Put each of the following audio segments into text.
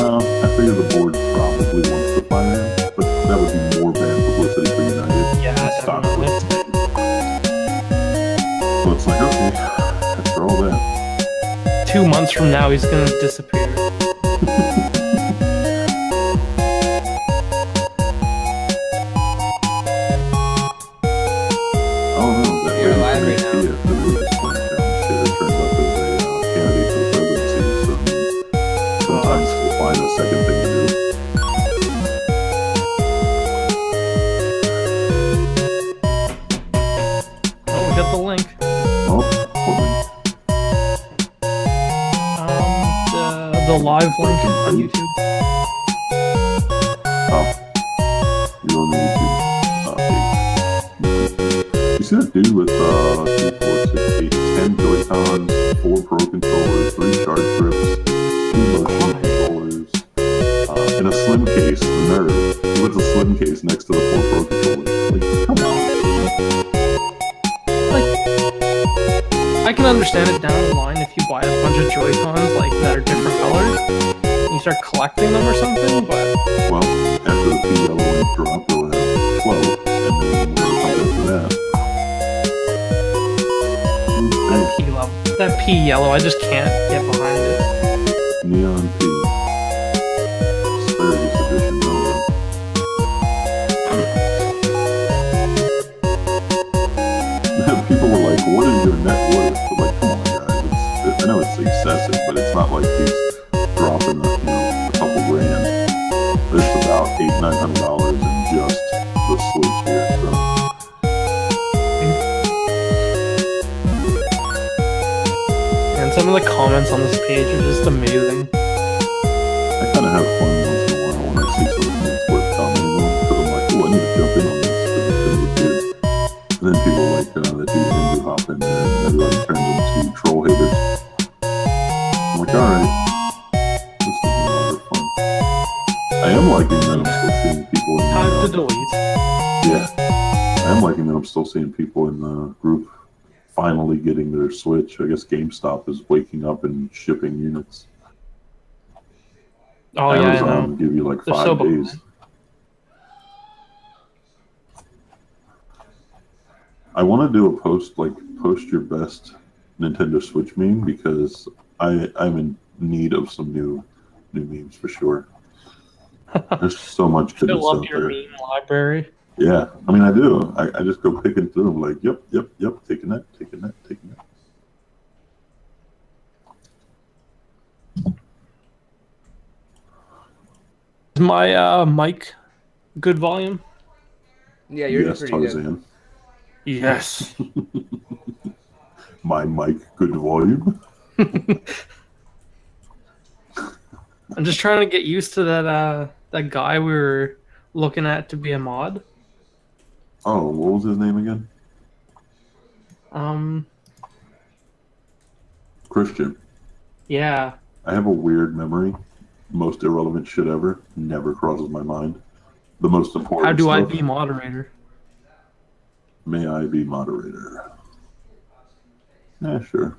I figure the board probably wants to fire him, but that would be more bad publicity for United. Yeah, Stop definitely. it. So it's like, okay, after all that. 2 months from now, he's gonna disappear. You're alive right now. Sometimes we'll find a second thing to do. Oh, we got the link. Oh, The live link on YouTube. oh, you're on the YouTube page. You see that dude with 2, 4, 6, 8, 10 Joy-Cons, 4 Pro controllers, 3 charge strips, 2 motion controllers, in a slim case, the nerd. He puts a slim case next to the 4 Pro controllers. Like, come on. Like, I can understand it down the line if you buy a bunch of Joy-Cons like that are different colors and you start collecting them or something, but Well, after the P yellow went dropped, or whatever, 12, and then we're gonna come after that. that P yellow, I just can't get behind it. Neon P. Asparagus edition, no. People were like, what is your net worth? But like, come on, guys. I know it's excessive, but it's not like he's dropping a couple grand. It's about $800-900 in just the Switch here. So. And some of the comments on this page are just amazing. I kind of have fun once in a while when I see something that's worth commenting on, because I'm like, oh, I need to jump in on this because it's going to be good. And then people like that do Andrew hop in there, and everybody turns into troll haters. I'm like, alright, this is no longer fun. I am liking that I'm still seeing people in Time to delete. yeah, I am liking that I'm still seeing people in the group finally getting their Switch. I guess GameStop is waking up and shipping units. Oh yeah, I Amazon know. will give you like They're 5 so days. behind. I want to do a post your best Nintendo Switch meme, because I'm in need of some new memes for sure. There's so much goodness Fill up out your there. meme library. Yeah, I mean I do. I just go picking through them like, yep, taking that. Is my mic good volume? Yeah, you're Yes, pretty good. Tarzan. Yes. My mic, good volume. I'm just trying to get used to that guy we were looking at to be a mod. Oh, what was his name again? Christian. Yeah. I have a weird memory. Most irrelevant shit ever never crosses my mind. The most important How do I stuff, be moderator? may I be moderator? Yeah, sure.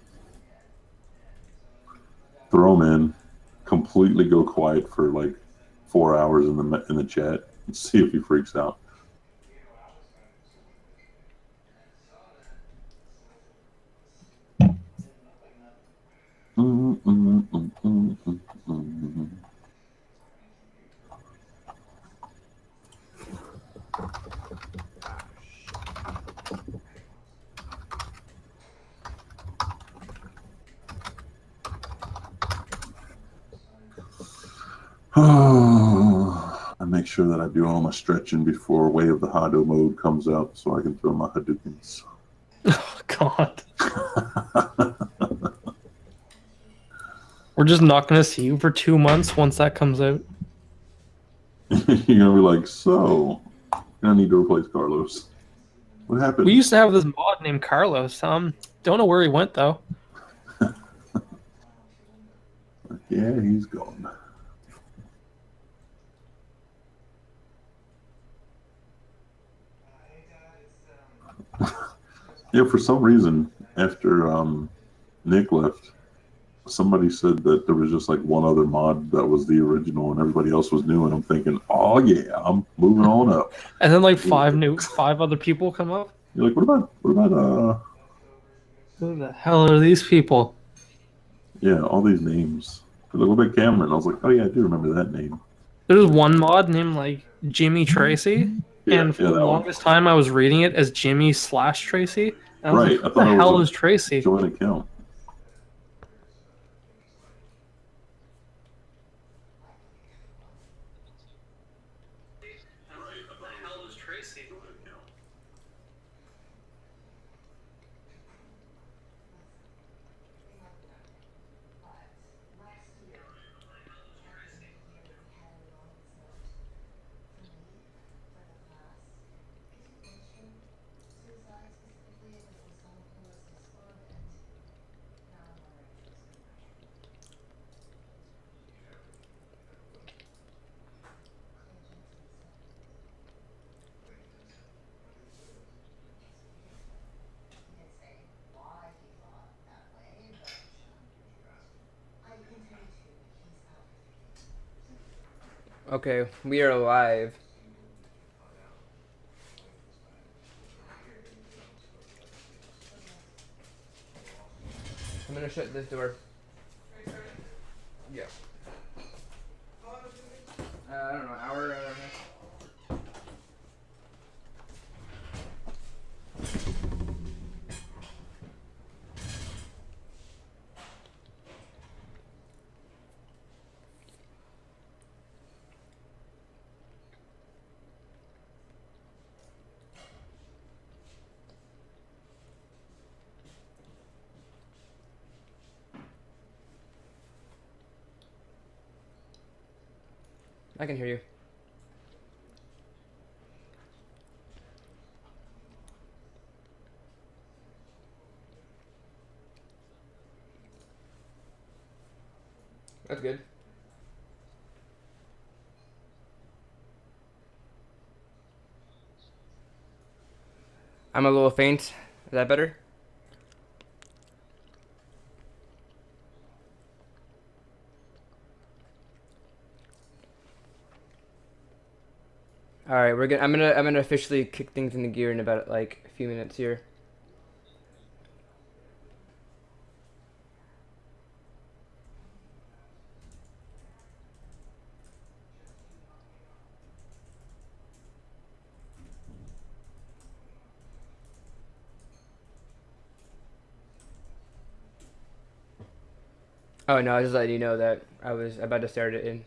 Throw him in. Completely go quiet for like 4 hours in the chat and see if he freaks out. I make sure that I do all my stretching before Way of the Hado mode comes out, so I can throw my Hadoukens. Oh God. We're just not gonna see you for 2 months once that comes out. You're gonna be like, so I'm gonna need to replace Carlos. What happened? We used to have this mod named Carlos. Don't know where he went though. Yeah, he's gone. Yeah, for some reason, after Nick left, somebody said that there was just like one other mod that was the original and everybody else was new, and I'm thinking, oh yeah, I'm moving on up. And then like five other people come up. You're like, what about Who the hell are these people? yeah, all these names. They're like, what about Cameron? I was like, oh yeah, I do remember that name. There's one mod named like Jimmy Tracy, Yeah, and for yeah, the that one. longest time I was reading it as Jimmy/Tracy. And I was Right, like, I who thought the it was hell a is Tracy? joint account. Okay, we are live. I'm gonna shut this door. Yeah. I don't know, hour, I don't know. I can hear you. That's good. I'm a little faint. Is that better? All right, I'm gonna officially kick things into gear in about like a few minutes here. Oh no, I was just letting you know that I was about to start it in.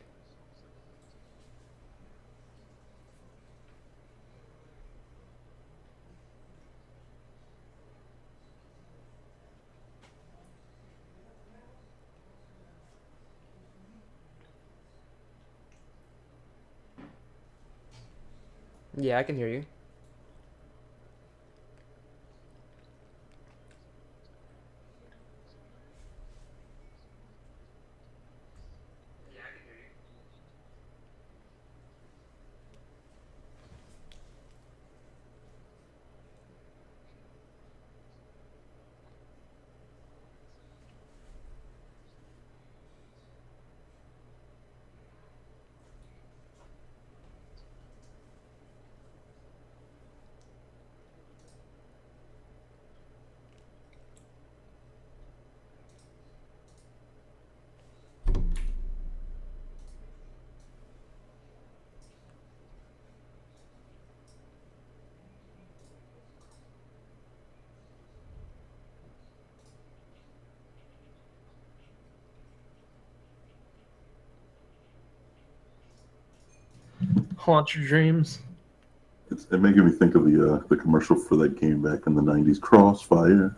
Yeah, I can hear you. Haunt your dreams. It making me think of the commercial for that game back in the '90s, Crossfire.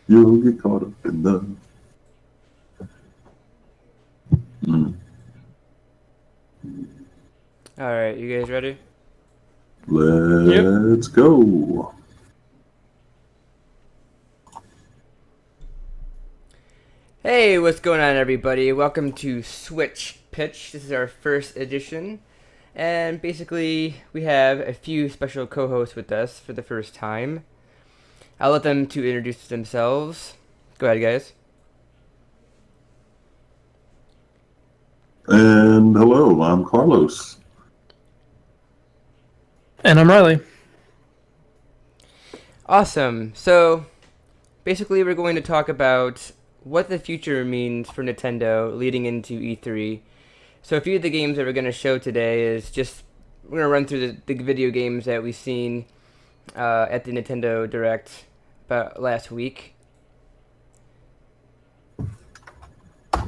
You'll get caught up in the. All right, you guys ready? Let's go. Hey, what's going on, everybody? Welcome to Switch Pitch. This is our first edition, and basically we have a few special co-hosts with us for the first time. I'll let them to introduce themselves. Go ahead, guys. And hello, I'm Carlos. And I'm Riley. Awesome. So, basically, we're going to talk about what the future means for Nintendo leading into E3. So, a few of the games that we're going to show today is just we're going to run through the video games that we've seen at the Nintendo Direct about last week.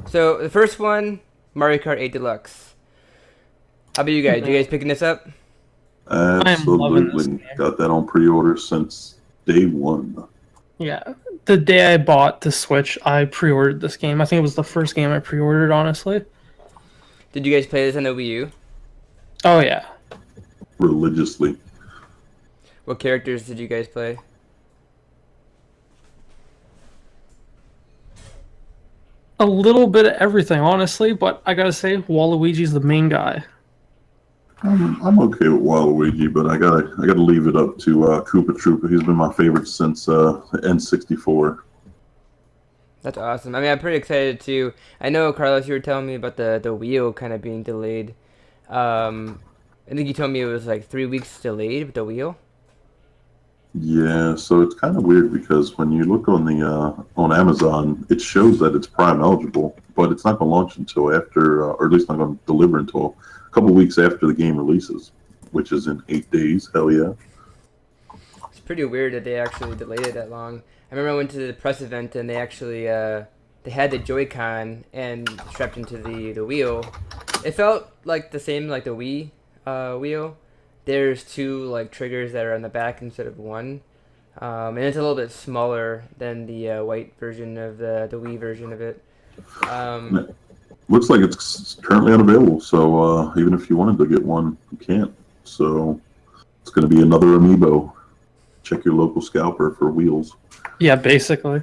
So, the first one, Mario Kart 8 Deluxe. How about you guys? You guys picking this up? loving this Absolutely. game. Got that on pre-order since day one. Yeah. The day I bought the Switch, I pre-ordered this game. I think it was the first game I pre-ordered, honestly. Did you guys play this on the Wii U? Oh, yeah. Religiously. What characters did you guys play? A little bit of everything, honestly, but I gotta say, Waluigi's the main guy. I'm okay with Waluigi, but I gotta leave it up to Koopa Troopa. He's been my favorite since N64. That's awesome. I mean, I'm pretty excited too. I know, Carlos, you were telling me about the wheel kind of being delayed. I think you told me it was like 3 weeks delayed with the wheel. Yeah, so it's kind of weird because when you look on the on Amazon, it shows that it's Prime eligible, but it's not going to launch until after, or at least not going to deliver until a couple weeks after the game releases, which is in 8 days. Hell yeah! It's pretty weird that they actually delayed it that long. I remember I went to the press event and they actually they had the Joy-Con and strapped into the wheel. It felt like the same like the Wii wheel. There's two like triggers that are on the back instead of one, and it's a little bit smaller than the white version of the Wii version of it. Looks like it's currently unavailable, so even if you wanted to get one, you can't. So it's going to be another amiibo. Check your local scalper for wheels. Yeah, basically.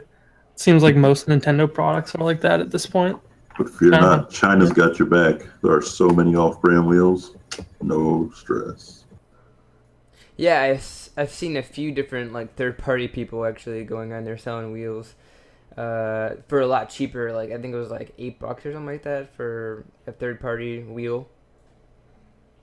Seems like most Nintendo products are like that at this point. But fear not, China's got your back. There are so many off-brand wheels. No stress. Yeah, I've seen a few different like third-party people actually going on there selling wheels for a lot cheaper. Like I think it was like $8 or something like that for a third-party wheel.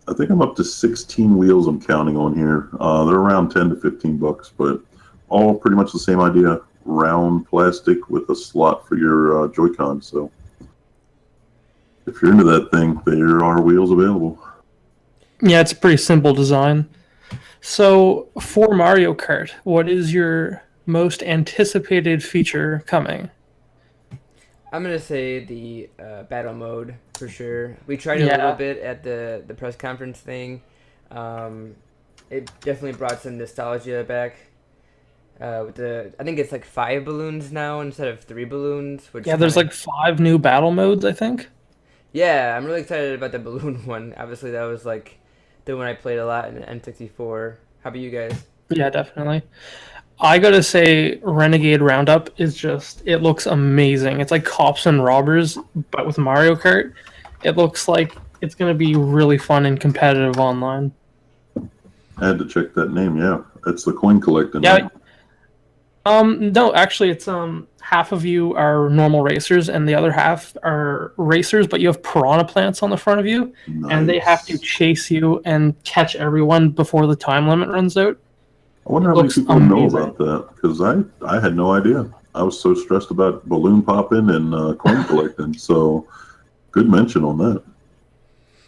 I think I'm up to 16 wheels I'm counting on here. They're around 10 to 15 bucks, but all pretty much the same idea. Round plastic with a slot for your Joy-Con. So if you're into that thing, there are wheels available. Yeah, it's a pretty simple design. So, for Mario Kart, what is your most anticipated feature coming? I'm gonna say the battle mode for sure. We tried it a little bit at the press conference thing. It definitely brought some nostalgia back. With I think it's like 5 balloons now instead of 3 balloons. Which there's like 5 new battle modes, I think. Yeah, I'm really excited about the balloon one. Obviously, that was like the one I played a lot in the N64. How about you guys? Yeah, definitely. I gotta say, Renegade Roundup is it looks amazing. It's like Cops and Robbers, but with Mario Kart. It looks like it's gonna be really fun and competitive online. I had to check that name, yeah. It's the coin collecting. Yeah. Right? No, actually, it's half of you are normal racers and the other half are racers, but you have piranha plants on the front of you, and they have to chase you and catch everyone before the time limit runs out. I wonder how many people know about that, because I had no idea. I was so stressed about balloon popping and coin collecting, so good mention on that.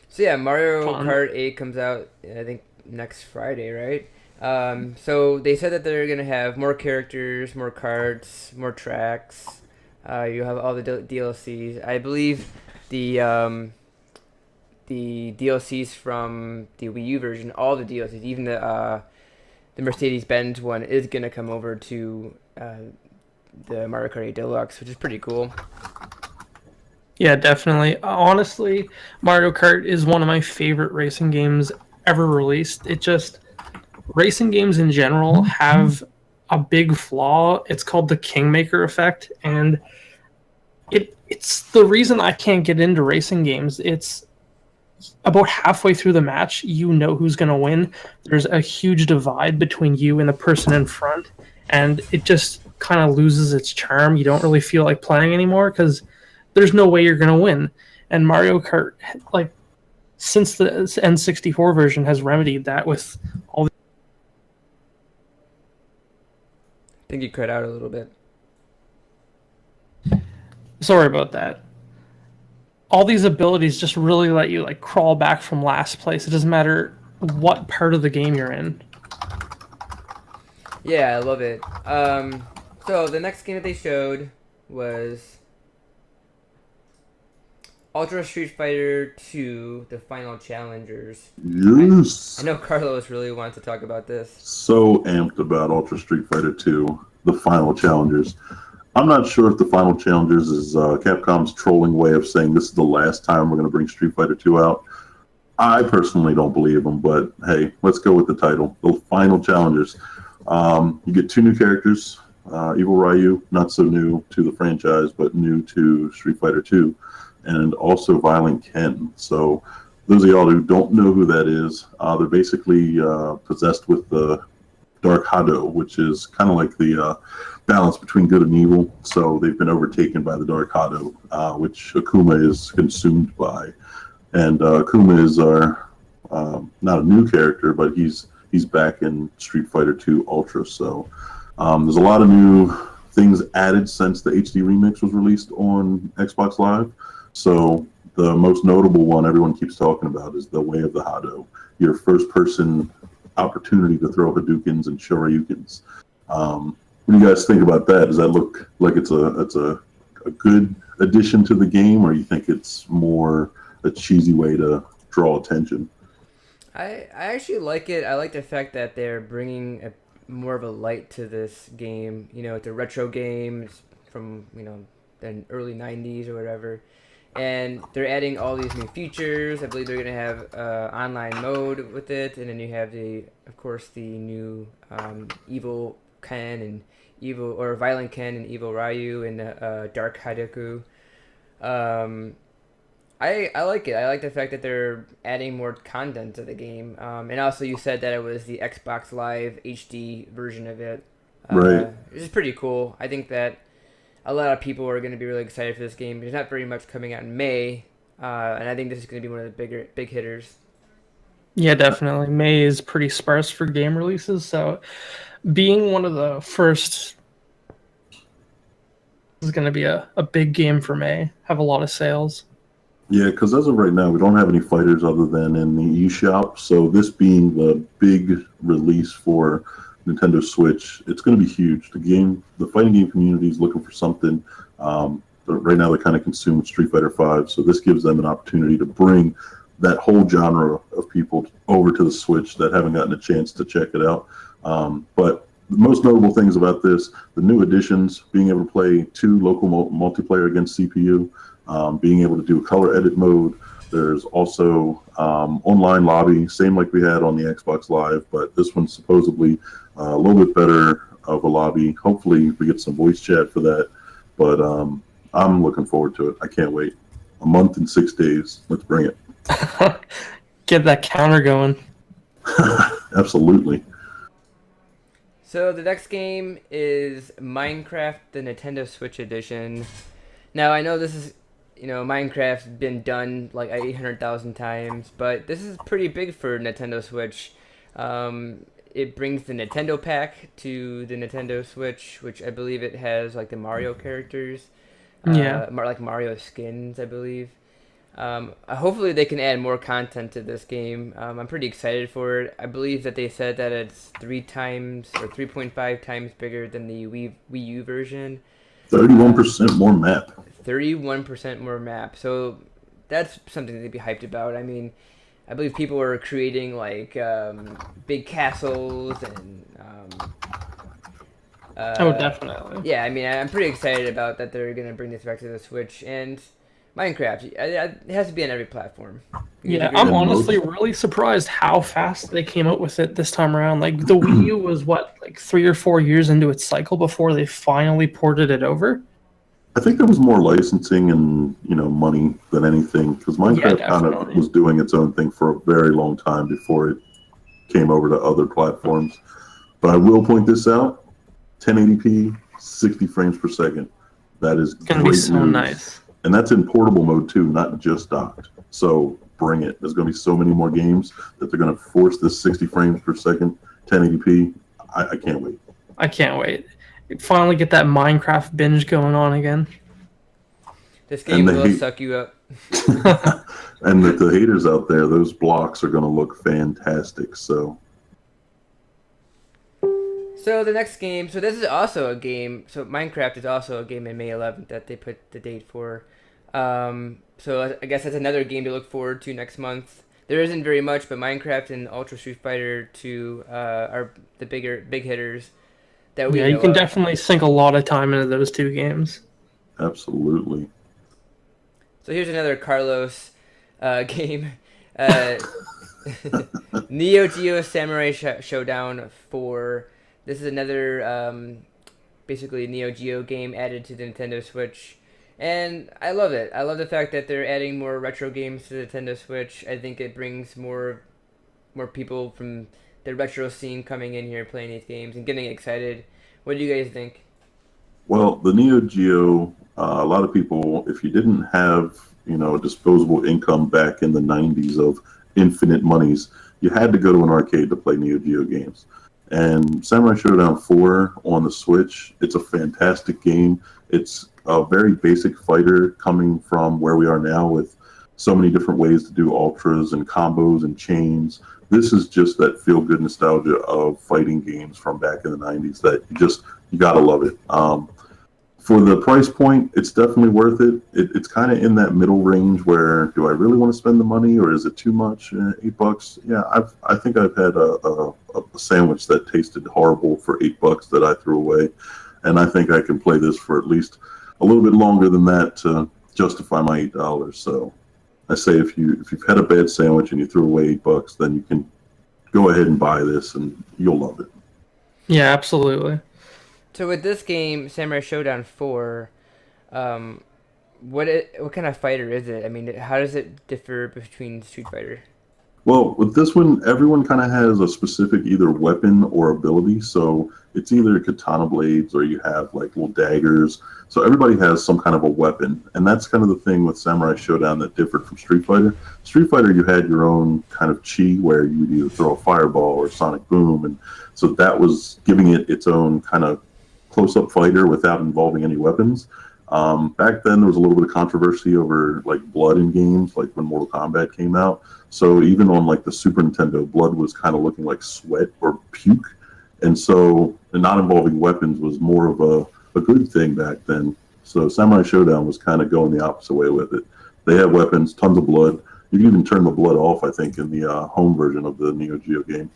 So yeah, Mario Kart 8 comes out, I think, next Friday, right? So they said that they're gonna have more characters, more cards, more tracks. You have all the DLCs. I believe the DLCs from the Wii U version, all the DLCs, even the Mercedes-Benz one, is gonna come over to the Mario Kart 8 Deluxe, which is pretty cool. Yeah, definitely. Honestly, Mario Kart is one of my favorite racing games ever released. Racing games in general have a big flaw. It's called the Kingmaker effect, and it's the reason I can't get into racing games. It's about halfway through the match, you know who's going to win. There's a huge divide between you and the person in front, and kind of loses its charm. You don't really feel like playing anymore because there's no way you're going to win. And Mario Kart, like, since the N64 version has remedied that with all the... I think you cut out a little bit. Sorry about that. All these abilities just really let you like crawl back from last place. It doesn't matter what part of the game you're in. Yeah, I love it. So the next game that they showed was Ultra Street Fighter 2: The Final Challengers. Yes. I know Carlos really wants to talk about this. So amped about Ultra Street Fighter 2, The Final Challengers. I'm not sure if The Final Challengers is Capcom's trolling way of saying this is the last time we're going to bring Street Fighter 2 out. I personally don't believe them, but hey, let's go with the title, The Final Challengers. You get 2 new characters, Evil Ryu, not so new to the franchise, but new to Street Fighter 2, and also Violent Ken. So those of y'all who don't know who that is, they're basically possessed with the Dark Hado, which is kind of like the balance between good and evil. So they've been overtaken by the Dark Hado, which Akuma is consumed by. And Akuma is our not a new character, but he's back in Street Fighter 2 Ultra. So there's a lot of new things added since the HD remix was released on Xbox Live. So the most notable one everyone keeps talking about is the Way of the Hado, your first-person opportunity to throw Hadoukens and Shoryukens. What do you guys think about that? Does that look like it's a good addition to the game, or you think it's more a cheesy way to draw attention? I actually like it. I like the fact that they're bringing more of a light to this game. You know, it's a retro game. It's from, you know, the early 90s or whatever. And they're adding all these new features. I believe they're going to have online mode with it. And then you have, of course, the new Evil Ken and Violent Ken and Evil Ryu and Dark Hadoku. I like it. I like the fact that they're adding more content to the game. And also you said that it was the Xbox Live HD version of it. Right. Which is pretty cool. I think that a lot of people are going to be really excited for this game. There's not very much coming out in May. And I think this is going to be one of the big hitters. Yeah, definitely. May is pretty sparse for game releases, so being one of the first is going to be a big game for May. Have a lot of sales. Yeah, because as of right now, we don't have any fighters other than in the eShop. So this being the big release for Nintendo Switch, it's going to be huge. The fighting game community is looking for something. Right now, they're kind of consumed with Street Fighter V, so this gives them an opportunity to bring that whole genre of people over to the Switch that haven't gotten a chance to check it out. But the most notable things about this, the new additions, being able to play 2 local multiplayer against CPU, being able to do a color edit mode. There's also online lobby, same like we had on the Xbox Live, but this one's supposedly a little bit better of a lobby. Hopefully we get some voice chat for that, but I'm looking forward to it. I can't wait. A month and 6 days. Let's bring it. Get that counter going. Absolutely. So the next game is Minecraft, the Nintendo Switch edition. Now I know this is, Minecraft's been done like 800,000 times, but this is pretty big for Nintendo Switch. It brings the Nintendo Pack to the Nintendo Switch, which I believe it has like the Mario characters. Like Mario skins, I believe. Hopefully they can add more content to this game. I'm pretty excited for it. I believe that they said that it's 3 times or 3.5 times bigger than the Wii U version. 31% more map. 31% more map. So that's something to be hyped about. I mean, I believe people are creating like big castles and definitely. Yeah, I mean, I'm pretty excited about that they're going to bring this back to the Switch. And Minecraft, it has to be on every platform. Yeah, I'm honestly really surprised how fast they came out with it this time around. Like, the Wii U was, 3 or 4 years into its cycle before they finally ported it over? I think there was more licensing and, money than anything, because Minecraft kind of was doing its own thing for a very long time before it came over to other platforms. But I will point this out, 1080p, 60 frames per second. That is It's gonna great be so news. nice. And that's in portable mode too, not just docked. So bring it. There's going to be so many more games that they're going to force this 60 frames per second, 1080p. I can't wait. I can't wait. Finally get that Minecraft binge going on again. This game And will they- suck you up. And the haters out there, those blocks are going to look fantastic. So So the next game, so this is also a game. So Minecraft is also a game in May 11th that they put the date for. So I guess that's another game to look forward to next month. There isn't very much, but Minecraft and Ultra Street Fighter 2 are the big hitters that we Yeah, know you can of. definitely sink a lot of time into those two games. absolutely. So here's another Carlos game. Neo Geo Samurai Showdown 4. This is another basically Neo Geo game added to the Nintendo Switch. And I love it. I love the fact that they're adding more retro games to the Nintendo Switch. I think it brings more people from the retro scene coming in here playing these games and getting excited. What do you guys think? Well, the Neo Geo, a lot of people, if you didn't have, disposable income back in the 90s of infinite monies, you had to go to an arcade to play Neo Geo games. And Samurai Showdown 4 on the Switch, it's a fantastic game. It's a very basic fighter coming from where we are now with so many different ways to do ultras and combos and chains. This is just that feel-good nostalgia of fighting games from back in the 90s that you gotta love it. For the price point, it's definitely worth it. It's kind of in that middle range where, do I really want to spend the money or is it too much? $8? Yeah, I think I've had a sandwich that tasted horrible for $8 that I threw away, and I think I can play this for at least a little bit longer than that to justify my $8. So I say if you've had a bad sandwich and you threw away $8, then you can go ahead and buy this and you'll love it. Yeah, absolutely. So with this game, Samurai Showdown 4, what kind of fighter is it? I mean, how does it differ between Street Fighter? Well, with this one, everyone kind of has a specific either weapon or ability. So it's either katana blades or you have like little daggers. So everybody has some kind of a weapon. And that's kind of the thing with Samurai Showdown that differed from Street Fighter. Street Fighter, you had your own kind of chi where you would either throw a fireball or sonic boom. And so that was giving it its own kind of close-up fighter without involving any weapons. Back then, there was a little bit of controversy over like blood in games, like when Mortal Kombat came out. So even on like the Super Nintendo, blood was kind of looking like sweat or puke, and so not involving weapons was more of a good thing back then. So Samurai Showdown was kind of going the opposite way with it. They had weapons, tons of blood. You can even turn the blood off, I think, in the home version of the Neo Geo game.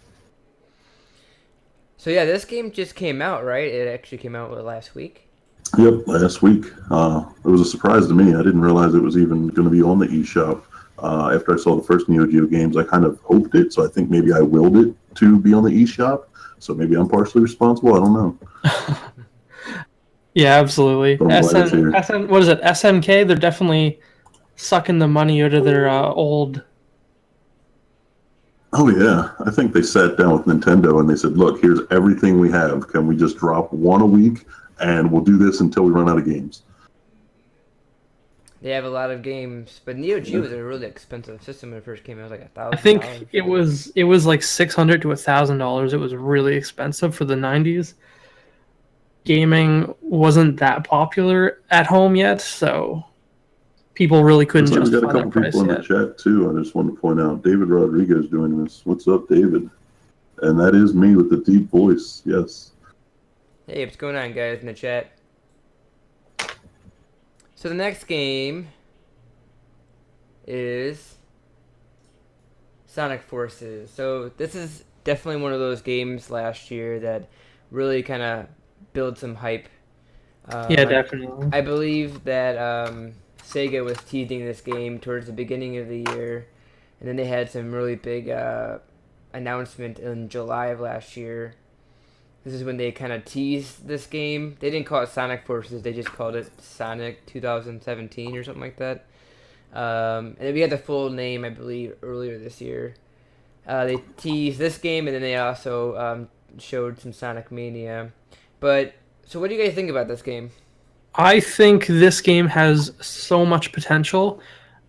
So yeah, this game just came out, right? It actually came out last week. Yep, last week. It was a surprise to me. I didn't realize it was even going to be on the eShop. After I saw the first Neo Geo games, I kind of hoped it, so I think maybe I willed it to be on the eShop. So maybe I'm partially responsible. I don't know. Yeah, absolutely. But I'm glad it's here. What is it? SNK? They're definitely sucking the money out of their old. Oh yeah, I think they sat down with Nintendo and they said, "Look, here's everything we have. Can we just drop one a week, and we'll do this until we run out of games?" They have a lot of games, but Neo Geo was a really expensive system when it first came out. It was like $1,000. I think it was like $600 to $1,000. It was really expensive for the 90s. Gaming wasn't that popular at home yet, so people really couldn't Looks like we got justify a that couple price people in the yet. chat too. I just wanted to point out David Rodriguez doing this. What's up, David? And that is me with the deep voice. Yes. Hey, what's going on, guys, in the chat? So the next game is Sonic Forces. So this is definitely one of those games last year that really kind of built some hype. Yeah, definitely. I believe that Sega was teasing this game towards the beginning of the year, and then they had some really big announcement in July of last year. This is when they kind of teased this game. They didn't call it Sonic Forces, they just called it Sonic 2017 or something like that. And then we had the full name, I believe, earlier this year. They teased this game, and then they also showed some Sonic Mania. But So what do you guys think about this game? I think this game has so much potential,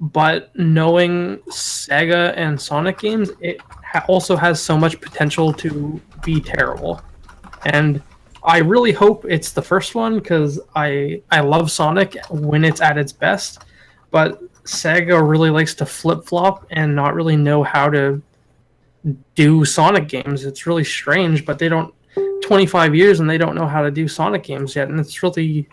but knowing Sega and Sonic games, it also has so much potential to be terrible. And I really hope it's the first one because I love Sonic when it's at its best, but Sega really likes to flip flop and not really know how to do Sonic games. It's really strange, but they don't 25 years and they don't know how to do Sonic games yet, and it's really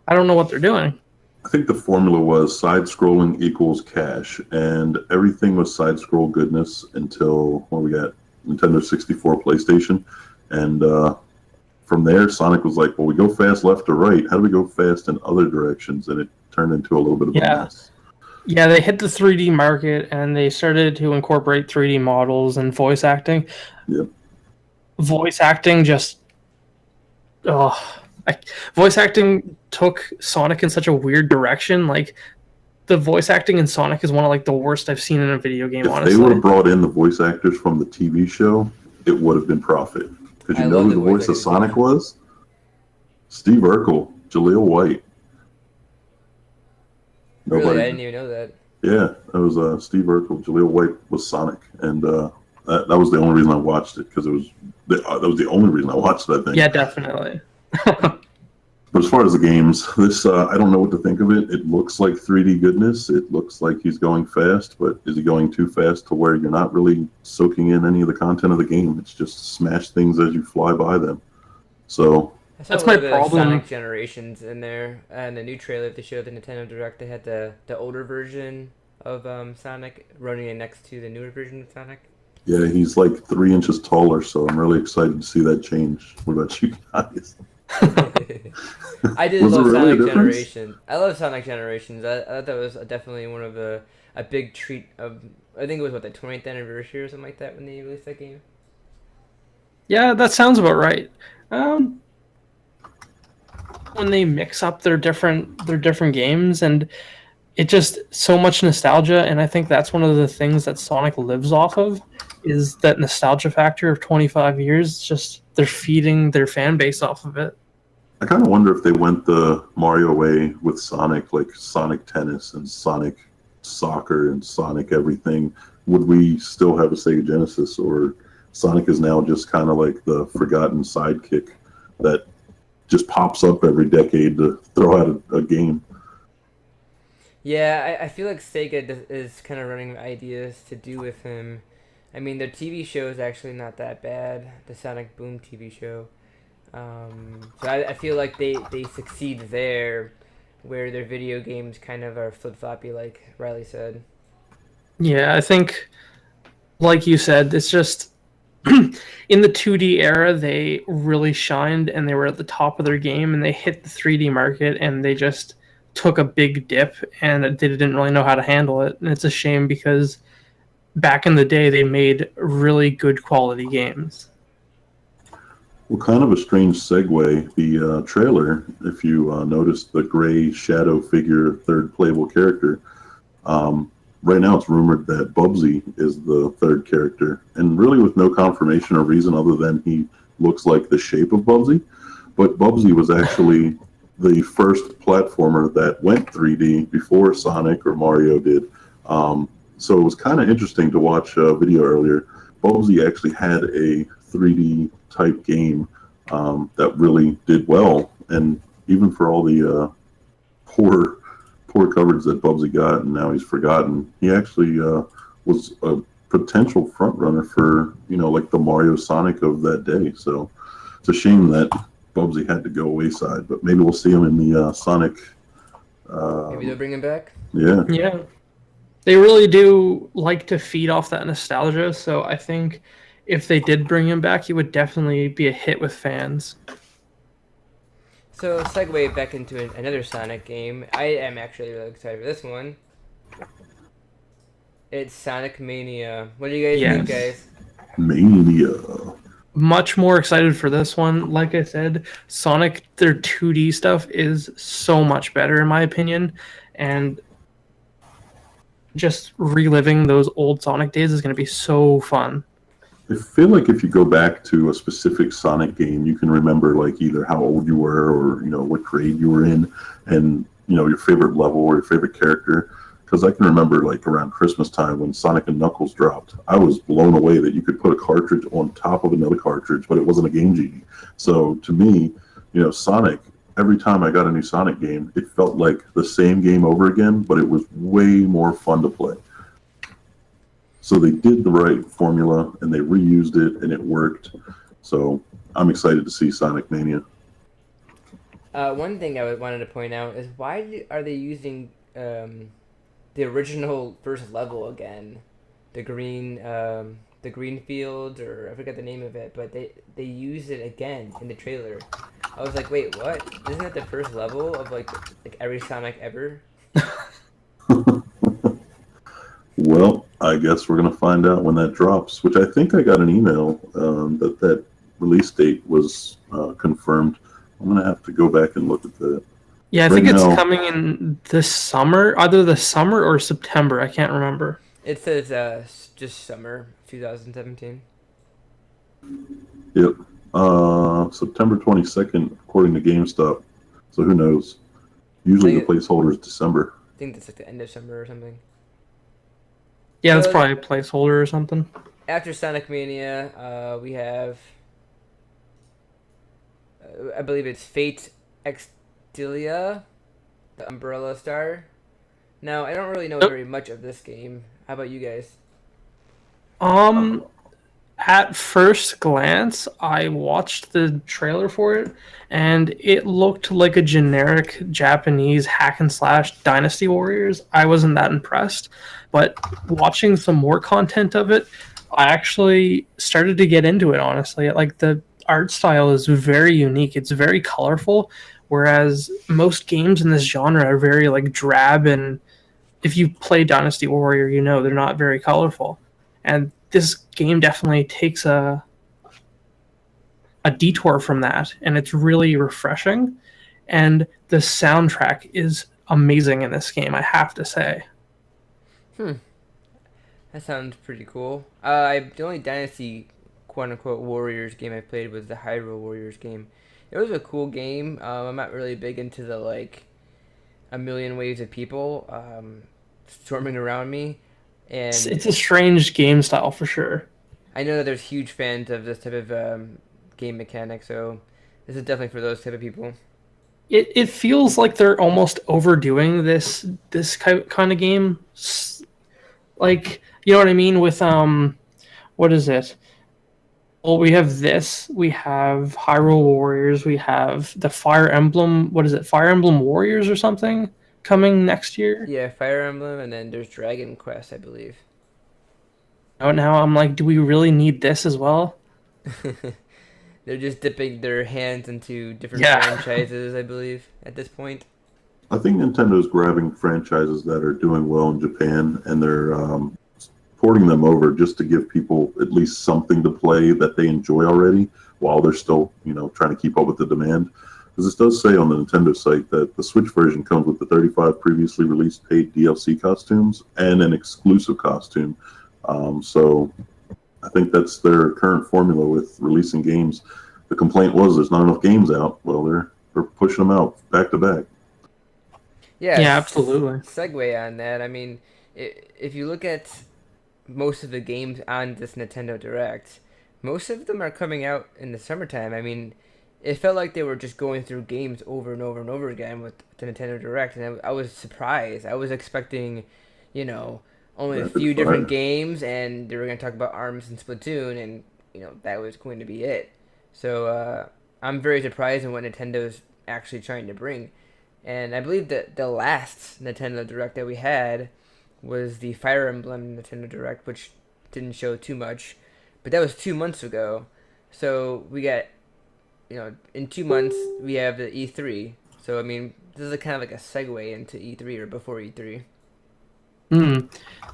I don't know what they're doing. I think the formula was side-scrolling equals cash, and everything was side-scroll goodness until when we got Nintendo 64, PlayStation, and from there, Sonic was like, "Well, we go fast left or right. How do we go fast in other directions?" And it turned into a little bit of a mess. Yeah, they hit the 3D market and they started to incorporate 3D models and voice acting. Yep. Voice acting just, voice acting took Sonic in such a weird direction. Like the voice acting in Sonic is one of like the worst I've seen in a video game. If honestly, they would have brought in the voice actors from the TV show, it would have been profit. Because I you know love who the the voice voice of actors. Sonic was? Steve Urkel, Jaleel White. Really, I didn't even know that. Yeah, that was Steve Urkel. Jaleel White was Sonic, and that was the only reason I watched it because that was the only reason I watched it. I think. yeah, definitely. But as far as the games, this I don't know what to think of it. It looks like 3D goodness. It looks like he's going fast, but is he going too fast to where you're not really soaking in any of the content of the game? It's just smash things as you fly by them. So I saw That's a my little bit of problem. Sonic Generations in there, and the new trailer they showed the Nintendo Direct. They had the older version of Sonic running it next to the newer version of Sonic. yeah, he's like 3 inches taller. So I'm really excited to see that change. What about you guys? I did Was love there really a Sonic difference? Generations. I love Sonic Generations. I thought that was definitely one of a big treat of. I think it was the 20th anniversary or something like that when they released that game. Yeah, that sounds about right. When they mix up their different games, and it just so much nostalgia, and I think that's one of the things that Sonic lives off of is that nostalgia factor of 25 years. Just they're feeding their fan base off of it. I kind of wonder if they went the Mario way with Sonic, like Sonic Tennis and Sonic Soccer and Sonic everything. Would we still have a Sega Genesis, or Sonic is now just kind of like the forgotten sidekick that just pops up every decade to throw out a game? Yeah, I feel like Sega is kind of running ideas to do with him. I mean, their TV show is actually not that bad. The Sonic Boom TV show. So I feel like they succeed there, where their video games kind of are flip floppy, like Riley said. Yeah, I think, like you said, it's just in the 2D era they really shined and they were at the top of their game, and they hit the 3D market and they just took a big dip and they didn't really know how to handle it. And it's a shame because back in the day they made really good quality games. Well, kind of a strange segue. The trailer, if you noticed the gray shadow figure, third playable character, right now it's rumored that Bubsy is the third character, and really with no confirmation or reason other than he looks like the shape of Bubsy. But Bubsy was actually the first platformer that went 3D before Sonic or Mario did. So it was kind of interesting to watch a video earlier. Bubsy actually had a 3D type game that really did well, and even for all the poor coverage that Bubsy got, and now he's forgotten, he actually was a potential front runner for like the Mario Sonic of that day. So it's a shame that Bubsy had to go wayside, but maybe we'll see him in the Sonic. Maybe they'll bring him back. Yeah. Yeah. They really do like to feed off that nostalgia, so I think if they did bring him back, he would definitely be a hit with fans. So segue back into another Sonic game. I am actually really excited for this one. It's Sonic Mania. What do you guys think, guys? Mania. Much more excited for this one. Like I said, Sonic, their 2D stuff is so much better in my opinion, and just reliving those old Sonic days is going to be so fun. I feel like if you go back to a specific Sonic game, you can remember like either how old you were or what grade you were in, and your favorite level or your favorite character. Because I can remember like around Christmas time when Sonic and Knuckles dropped, I was blown away that you could put a cartridge on top of another cartridge, but it wasn't a Game Genie. So to me, Sonic. Every time I got a new Sonic game, it felt like the same game over again, but it was way more fun to play. So they did the right formula and they reused it and it worked. So I'm excited to see Sonic Mania. One thing wanted to point out is are they using the original first level again, the green field, or I forget the name of it, but they use it again in the trailer. I was like, wait, what? Isn't that the first level of like every Sonic ever? Well, I guess we're gonna find out when that drops. Which I think I got an email that release date was confirmed. I'm gonna have to go back and look at that. Yeah, I think it's coming in this summer, either the summer or September. I can't remember. It says just summer 2017. Yep. September 22nd, according to GameStop. So who knows? Usually the placeholder is December. I think that's like the end of summer or something. Yeah, that's probably a placeholder or something. After Sonic Mania, we have, I believe it's Fate Extella, the Umbrella Star. Now, I don't really know very much of this game. How about you guys? At first glance, I watched the trailer for it, and it looked like a generic Japanese hack and slash Dynasty Warriors. I wasn't that impressed, but watching some more content of it, I actually started to get into it, honestly. Like, the art style is very unique. It's very colorful, whereas most games in this genre are very, like, drab, and if you play Dynasty Warrior, they're not very colorful. And this game definitely takes a detour from that, and it's really refreshing. And the soundtrack is amazing in this game, I have to say. That sounds pretty cool. The only Dynasty quote-unquote Warriors game I played was the Hyrule Warriors game. It was a cool game. I'm not really big into the, like, a million waves of people storming around me. And it's a strange game style for sure. I know that there's huge fans of this type of game mechanic, so this is definitely for those type of people. It feels like they're almost overdoing this kind of game. Like, you know what I mean? With what is it? Well, we have this. We have Hyrule Warriors. We have the Fire Emblem. What is it? Fire Emblem Warriors or something coming next year? Yeah, Fire Emblem, and then there's Dragon Quest, I believe. Oh, now I'm like, do we really need this as well? They're just dipping their hands into different franchises, I believe, at this point. I think Nintendo's grabbing franchises that are doing well in Japan, and they're porting them over just to give people at least something to play that they enjoy already, while they're still, trying to keep up with the demand. Because this does say on the Nintendo site that the Switch version comes with the 35 previously released paid DLC costumes and an exclusive costume. So I think that's their current formula with releasing games. The complaint was there's not enough games out. Well, they're pushing them out back to back. Yeah, absolutely. Segue on that. I mean, if you look at most of the games on this Nintendo Direct, most of them are coming out in the summertime. I mean, it felt like they were just going through games over and over and over again with the Nintendo Direct, and I was surprised. I was expecting, only a few different games, and they were going to talk about ARMS and Splatoon, and that was going to be it. So I'm very surprised in what Nintendo's actually trying to bring. And I believe that the last Nintendo Direct that we had was the Fire Emblem Nintendo Direct, which didn't show too much, but that was 2 months ago. So we got, in 2 months we have the E3. So I mean, this is kind of like a segue into E3 or before E3.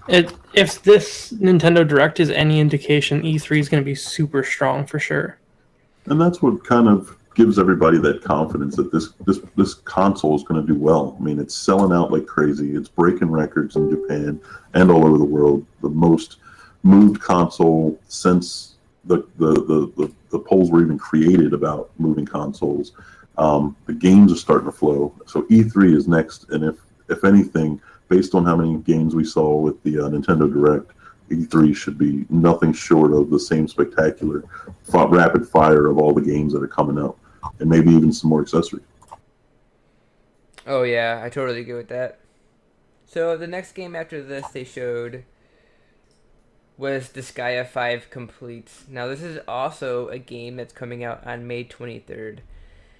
If this Nintendo Direct is any indication, E3 is going to be super strong for sure. And that's what kind of gives everybody that confidence that this console is going to do well. I mean, it's selling out like crazy. It's breaking records in Japan and all over the world. The most moved console since the polls were even created about moving consoles. The games are starting to flow. So E3 is next, and if anything, based on how many games we saw with the Nintendo Direct, E3 should be nothing short of the same spectacular, rapid fire of all the games that are coming out, and maybe even some more accessories. Oh yeah, I totally agree with that. So the next game after this they showed was Disgaea 5 Complete. Now this is also a game that's coming out on May 23rd.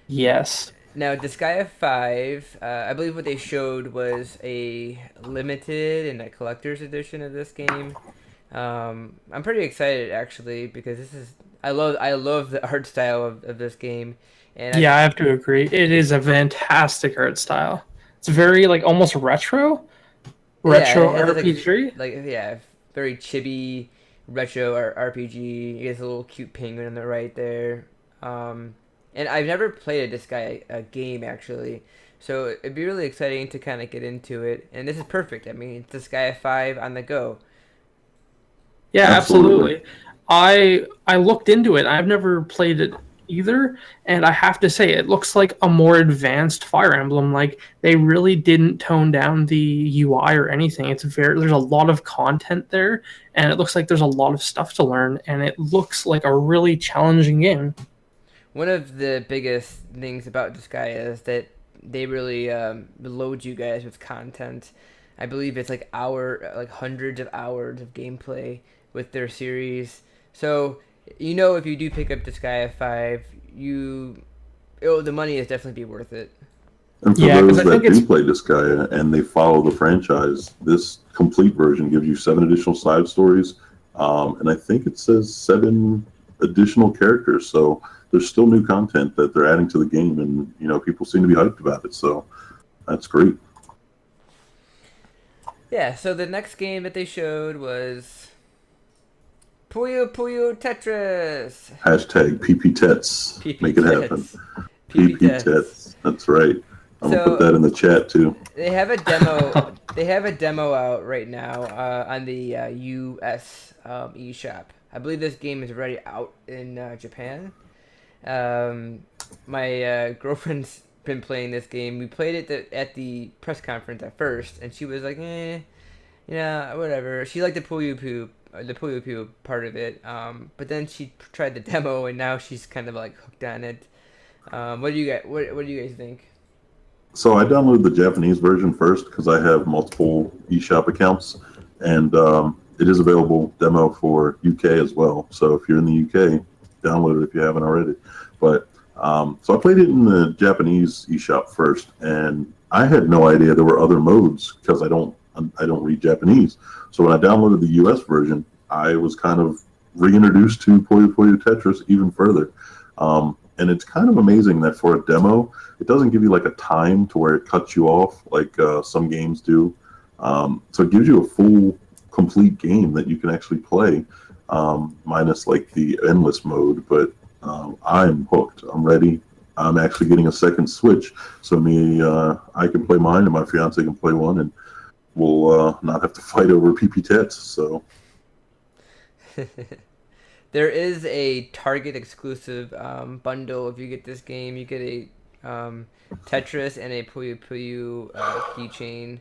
Yes. Now Disgaea 5, I believe what they showed was a limited and a collector's edition of this game. I'm pretty excited actually because I love the art style of this game, and Yeah, I have to agree. It is a fantastic art style. It's very like almost retro it has RPG. yeah, very chibi retro RPG. You get a little cute penguin on the right there. And I've never played a game actually, so it'd be really exciting to kind of get into it. And this is perfect. I mean, it's Disgaea 5 on the go. Yeah, Absolutely. absolutely. I looked into it. I've never played it either, and I have to say it looks like a more advanced Fire Emblem. Like they really didn't tone down the UI or anything. There's a lot of content there, and it looks like there's a lot of stuff to learn, and it looks like a really challenging game. One of the biggest things about Disgaea is that they really load you guys with content. I believe it's like hundreds of hours of gameplay with their series. So if you do pick up Disgaea 5, the money is definitely be worth it. And for Yeah, because those I that think it's do play Disgaea and they follow the franchise, this complete version gives you 7 additional side stories, and I think it says 7 additional characters. So there's still new content that they're adding to the game, and people seem to be hyped about it. So that's great. Yeah, so the next game that they showed was Puyo Puyo Tetris. Hashtag PP Tets. Make it happen. PP PP Tets. That's right. I'm gonna put that in the chat too. They have a demo. They have a demo out right now on the US eShop. I believe this game is already out in Japan. My girlfriend's been playing this game. We played it at the press conference at first, and she was like, yeah, whatever. She liked the Puyo Puyo part of it. But then she tried the demo, and now she's kind of like hooked on it. What do you guys? What do you guys think? So I downloaded the Japanese version first because I have multiple eShop accounts, and it is available demo for UK as well. So if you're in the UK, download it if you haven't already. But so I played it in the Japanese eShop first, and I had no idea there were other modes because I don't read Japanese. So when I downloaded the US version, I was kind of reintroduced to Puyo Puyo Tetris even further. And it's kind of amazing that for a demo, it doesn't give you like a time to where it cuts you off like some games do. So it gives you a full, complete game that you can actually play, minus like the endless mode. But I'm hooked. I'm ready. I'm actually getting a second Switch, so I can play mine and my fiance can play one, and we'll not have to fight over PP Tets. So. There is a Target exclusive bundle. If you get this game, you get a Tetris and a Puyo Puyo keychain.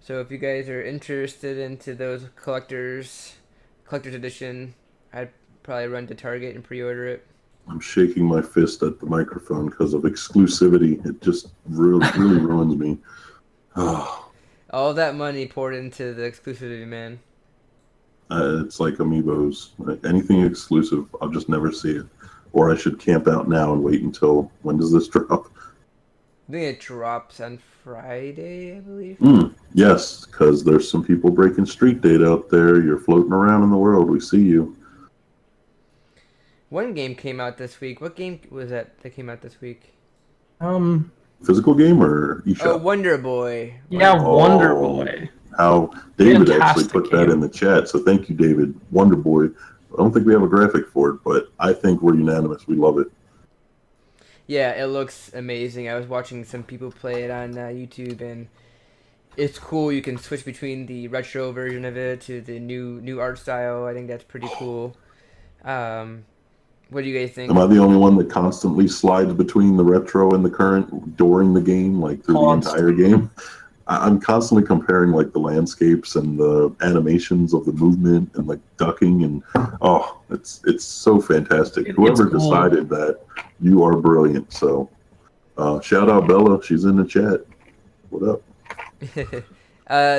So if you guys are interested into those collector's edition, I'd probably run to Target and pre-order it. I'm shaking my fist at the microphone because of exclusivity. It just really ruins me. All that money poured into the exclusivity, man. It's like amiibos. Like anything exclusive, I'll just never see it. Or I should camp out now and wait until, when does this drop? I think it drops on Friday, I believe. Yes, because there's some people breaking street date out there. You're floating around in the world. We see you. One game came out this week. What game was that came out this week? Physical game or eShop? Oh, Wonder Boy. Yeah, Wonder Boy. How David Fantastic actually put that game. in the chat. So thank you, David. Wonder Boy. I don't think we have a graphic for it, but I think we're unanimous. We love it. Yeah, it looks amazing. I was watching some people play it on YouTube, and it's cool. You can switch between the retro version of it to the new art style. I think that's pretty cool. What do you guys think? Am I the only one that constantly slides between the retro and the current during the game, like through the entire game? I'm constantly comparing like the landscapes and the animations of the movement and like ducking and oh, it's so fantastic. Whoever cool. decided that, you are brilliant. So shout out Bella, she's in the chat. What up?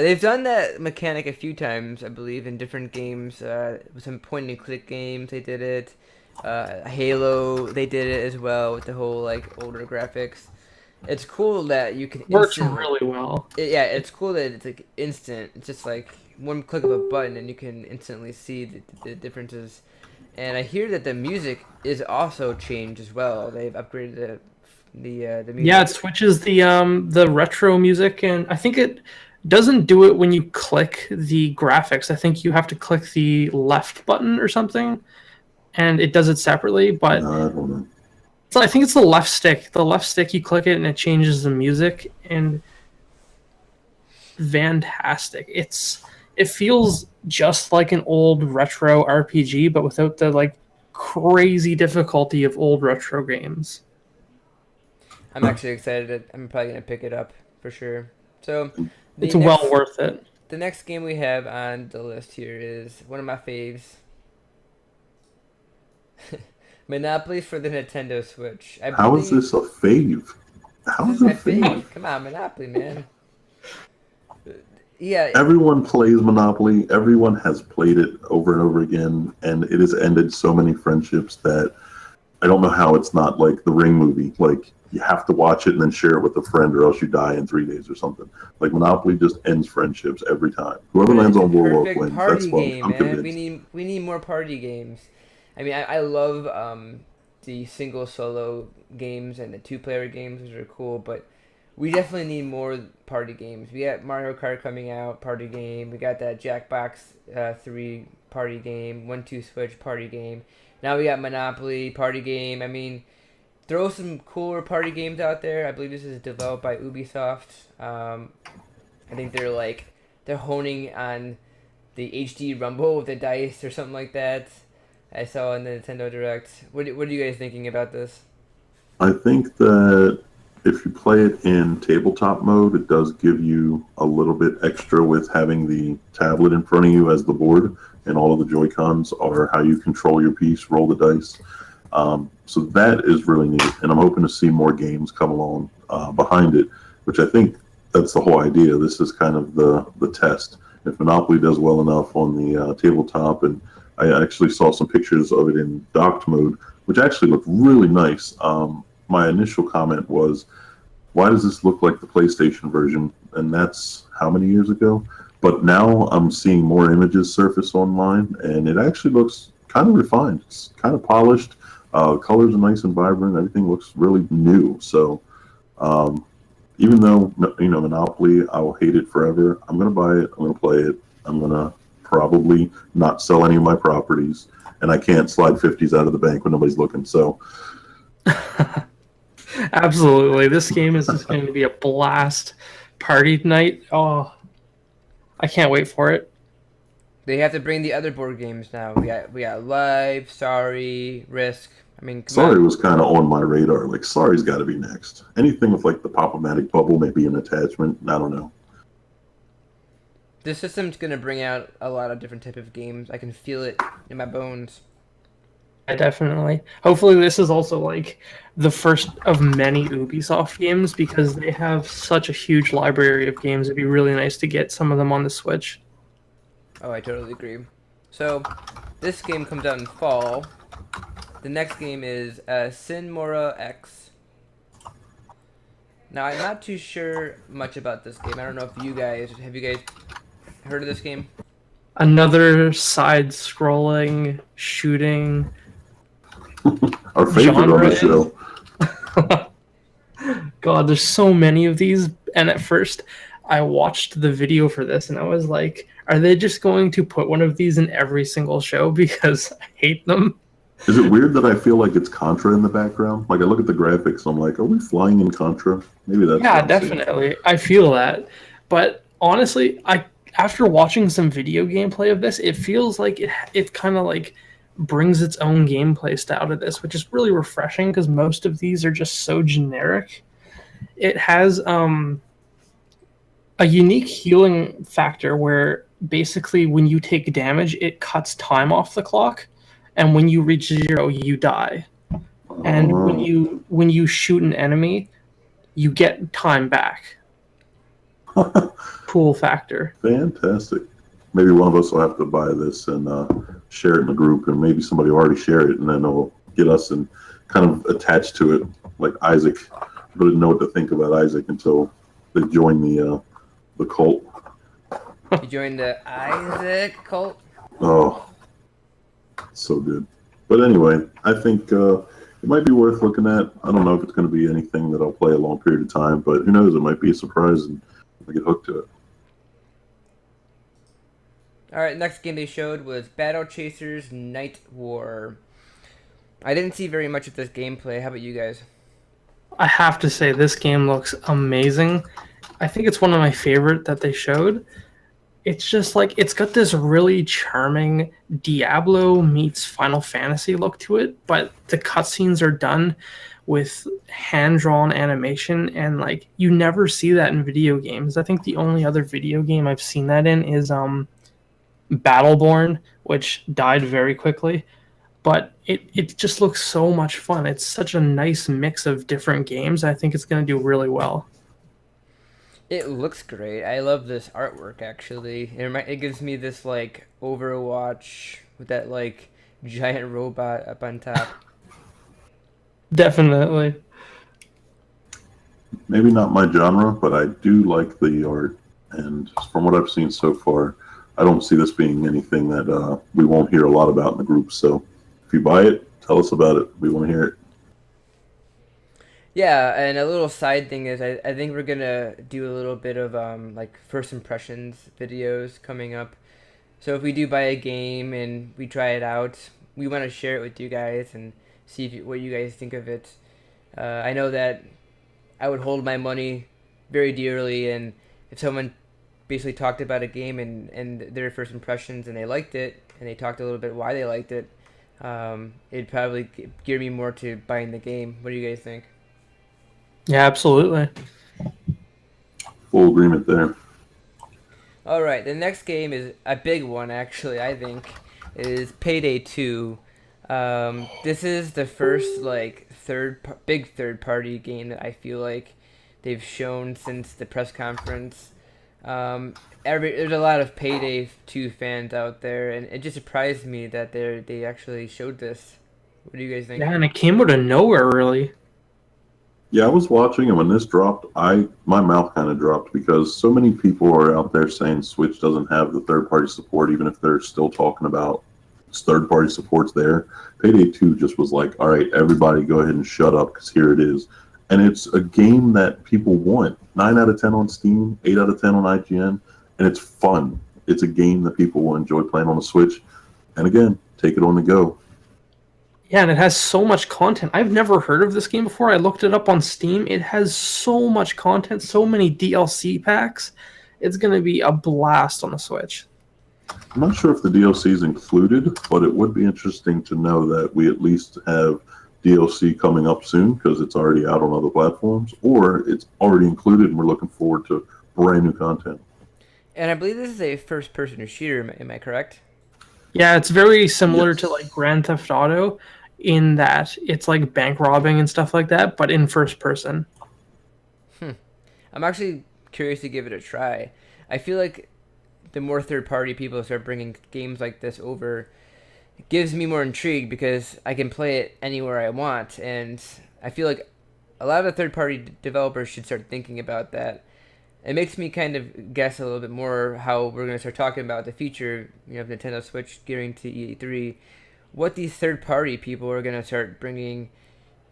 They've done that mechanic a few times, I believe, in different games. With some point-and-click games, they did it. Halo, they did it as well with the whole like older graphics. It's cool that you can Works really well. Yeah, it's cool that it's like instant. It's just like one click of a button and you can instantly see the differences. And I hear that the music is also changed as well. They've upgraded the music. Yeah, it switches the retro music, and I think it doesn't do it when you click the graphics. I think you have to click the left button or something, and it does it separately. But I don't know. so I think it's the left stick. The left stick, you click it and it changes the music, and fantastic. It feels just like an old retro RPG, but without the like crazy difficulty of old retro games. I'm actually excited. I'm probably gonna pick it up for sure. So It's well worth it. The next game we have on the list here is one of my faves. Monopoly for the Nintendo Switch. How is this a fave? How is it a fave? Come on, Monopoly, man. Yeah. Everyone plays Monopoly. Everyone has played it over and over again, and it has ended so many friendships that I don't know how it's not like the Ring movie. Like, you have to watch it and then share it with a friend, or else you die in 3 days or something. Like, Monopoly just ends friendships every time. Whoever lands on Boardwalk wins. That's game, I'm man. convinced. We need more party games. I mean, I love the single solo games and the 2-player games, which are cool, but we definitely need more party games. We got Mario Kart coming out, party game. We got that Jackbox 3 party game, 1-2 Switch party game. Now we got Monopoly party game. I mean, throw some cooler party games out there. I believe this is developed by Ubisoft. I think they're honing on the HD Rumble with the dice or something like that. I saw in the Nintendo Direct. What are you guys thinking about this? I think that if you play it in tabletop mode, it does give you a little bit extra with having the tablet in front of you as the board, and all of the Joy-Cons are how you control your piece, roll the dice. So that is really neat, and I'm hoping to see more games come along behind it, which I think that's the whole idea. This is kind of the test. If Monopoly does well enough on the tabletop, and I actually saw some pictures of it in docked mode, which actually looked really nice. My initial comment was, why does this look like the PlayStation version? And that's how many years ago? But now I'm seeing more images surface online, and it actually looks kind of refined. It's kind of polished. Colors are nice and vibrant. Everything looks really new. So even though, Monopoly, I will hate it forever, I'm going to buy it. I'm going to play it. I'm going to probably not sell any of my properties. And I can't slide 50s out of the bank when nobody's looking. So absolutely. This game is just going to be a blast party night. Oh, I can't wait for it. They have to bring the other board games now. We got Live, Sorry, Risk. I mean, Sorry was kind of on my radar. Like, Sorry's got to be next. Anything with like the Pop-O-Matic bubble, maybe an attachment. I don't know. This system's gonna bring out a lot of different type of games. I can feel it in my bones. Yeah, definitely. Hopefully, this is also like the first of many Ubisoft games, because they have such a huge library of games. It'd be really nice to get some of them on the Switch. Oh, I totally agree. So, this game comes out in fall. The next game is Sin Mora X. Now, I'm not too sure much about this game. I don't know if you guys heard of this game? Another side-scrolling shooting. Our favorite on the show. God, there's so many of these, and at first I watched the video for this and I was like, are they just going to put one of these in every single show, because I hate them? Is it weird that I feel like it's Contra in the background? Like, I look at the graphics, I'm like, are we flying in Contra? Maybe that's yeah, definitely. I feel that. But honestly, after watching some video gameplay of this, it feels like it kind of like brings its own gameplay style to this, which is really refreshing because most of these are just so generic. It has a unique healing factor where basically when you take damage, it cuts time off the clock, and when you reach 0, you die. And when you shoot an enemy, you get time back. Cool factor. Fantastic. Maybe one of us will have to buy this and share it in the group, and maybe somebody will already share it, and then it'll get us and kind of attached to it, like Isaac. People didn't know what to think about Isaac until they joined the cult. You joined the Isaac cult? Oh, so good. But anyway, I think it might be worth looking at. I don't know if it's going to be anything that I'll play a long period of time, but who knows? It might be a surprise and I get hooked to it. All right, next game they showed was Battle Chasers Night War. I didn't see very much of this gameplay. How about you guys? I have to say, this game looks amazing. I think it's one of my favorite that they showed. It's just like, it's got this really charming Diablo meets Final Fantasy look to it, but the cutscenes are done with hand-drawn animation, and like, you never see that in video games. I think the only other video game I've seen that in is Battleborn, which died very quickly. But it just looks so much fun. It's such a nice mix of different games. I think it's going to do really well. It looks great. I love this artwork, actually. It gives me this, like, Overwatch with that, like, giant robot up on top. Definitely. Maybe not my genre, but I do like the art. And from what I've seen so far, I don't see this being anything that we won't hear a lot about in the group. So if you buy it, tell us about it. We want to hear it. Yeah, and a little side thing is I think we're gonna do a little bit of like first impressions videos coming up. So if we do buy a game and we try it out, we want to share it with you guys and see what you guys think of it. I know that I would hold my money very dearly, and if someone basically talked about a game and their first impressions and they liked it and they talked a little bit why they liked it, it'd probably gear me more to buying the game. What do you guys think? Yeah, absolutely. Full agreement there. All right, the next game is a big one, actually. I think is Payday 2. This is the first like big third party game that I feel like they've shown since the press conference. There's a lot of Payday 2 fans out there, and it just surprised me that they actually showed this. What do you guys think? Yeah, and it came out of nowhere, really. Yeah, I was watching, and when this dropped, my mouth kind of dropped because so many people are out there saying Switch doesn't have the third-party support, even if they're still talking about third-party support's there. Payday 2 just was like, all right, everybody go ahead and shut up because here it is. And it's a game that people want. 9 out of 10 on Steam, 8 out of 10 on IGN, and it's fun. It's a game that people will enjoy playing on the Switch. And again, take it on the go. Yeah, and it has so much content. I've never heard of this game before. I looked it up on Steam. It has so much content, so many DLC packs. It's going to be a blast on the Switch. I'm not sure if the DLC is included, but it would be interesting to know that we at least have DLC coming up soon because it's already out on other platforms, or it's already included and we're looking forward to brand new content. And I believe this is a first-person shooter. Am I correct? Yeah, it's very similar Yes. to like Grand Theft Auto in that it's like bank robbing and stuff like that, but in first person. I'm actually curious to give it a try. I feel like the more third-party people start bringing games like this over, it gives me more intrigue because I can play it anywhere I want, and I feel like a lot of third-party developers should start thinking about that. It makes me kind of guess a little bit more how we're going to start talking about the future, of Nintendo Switch gearing to E3, what these third-party people are going to start bringing.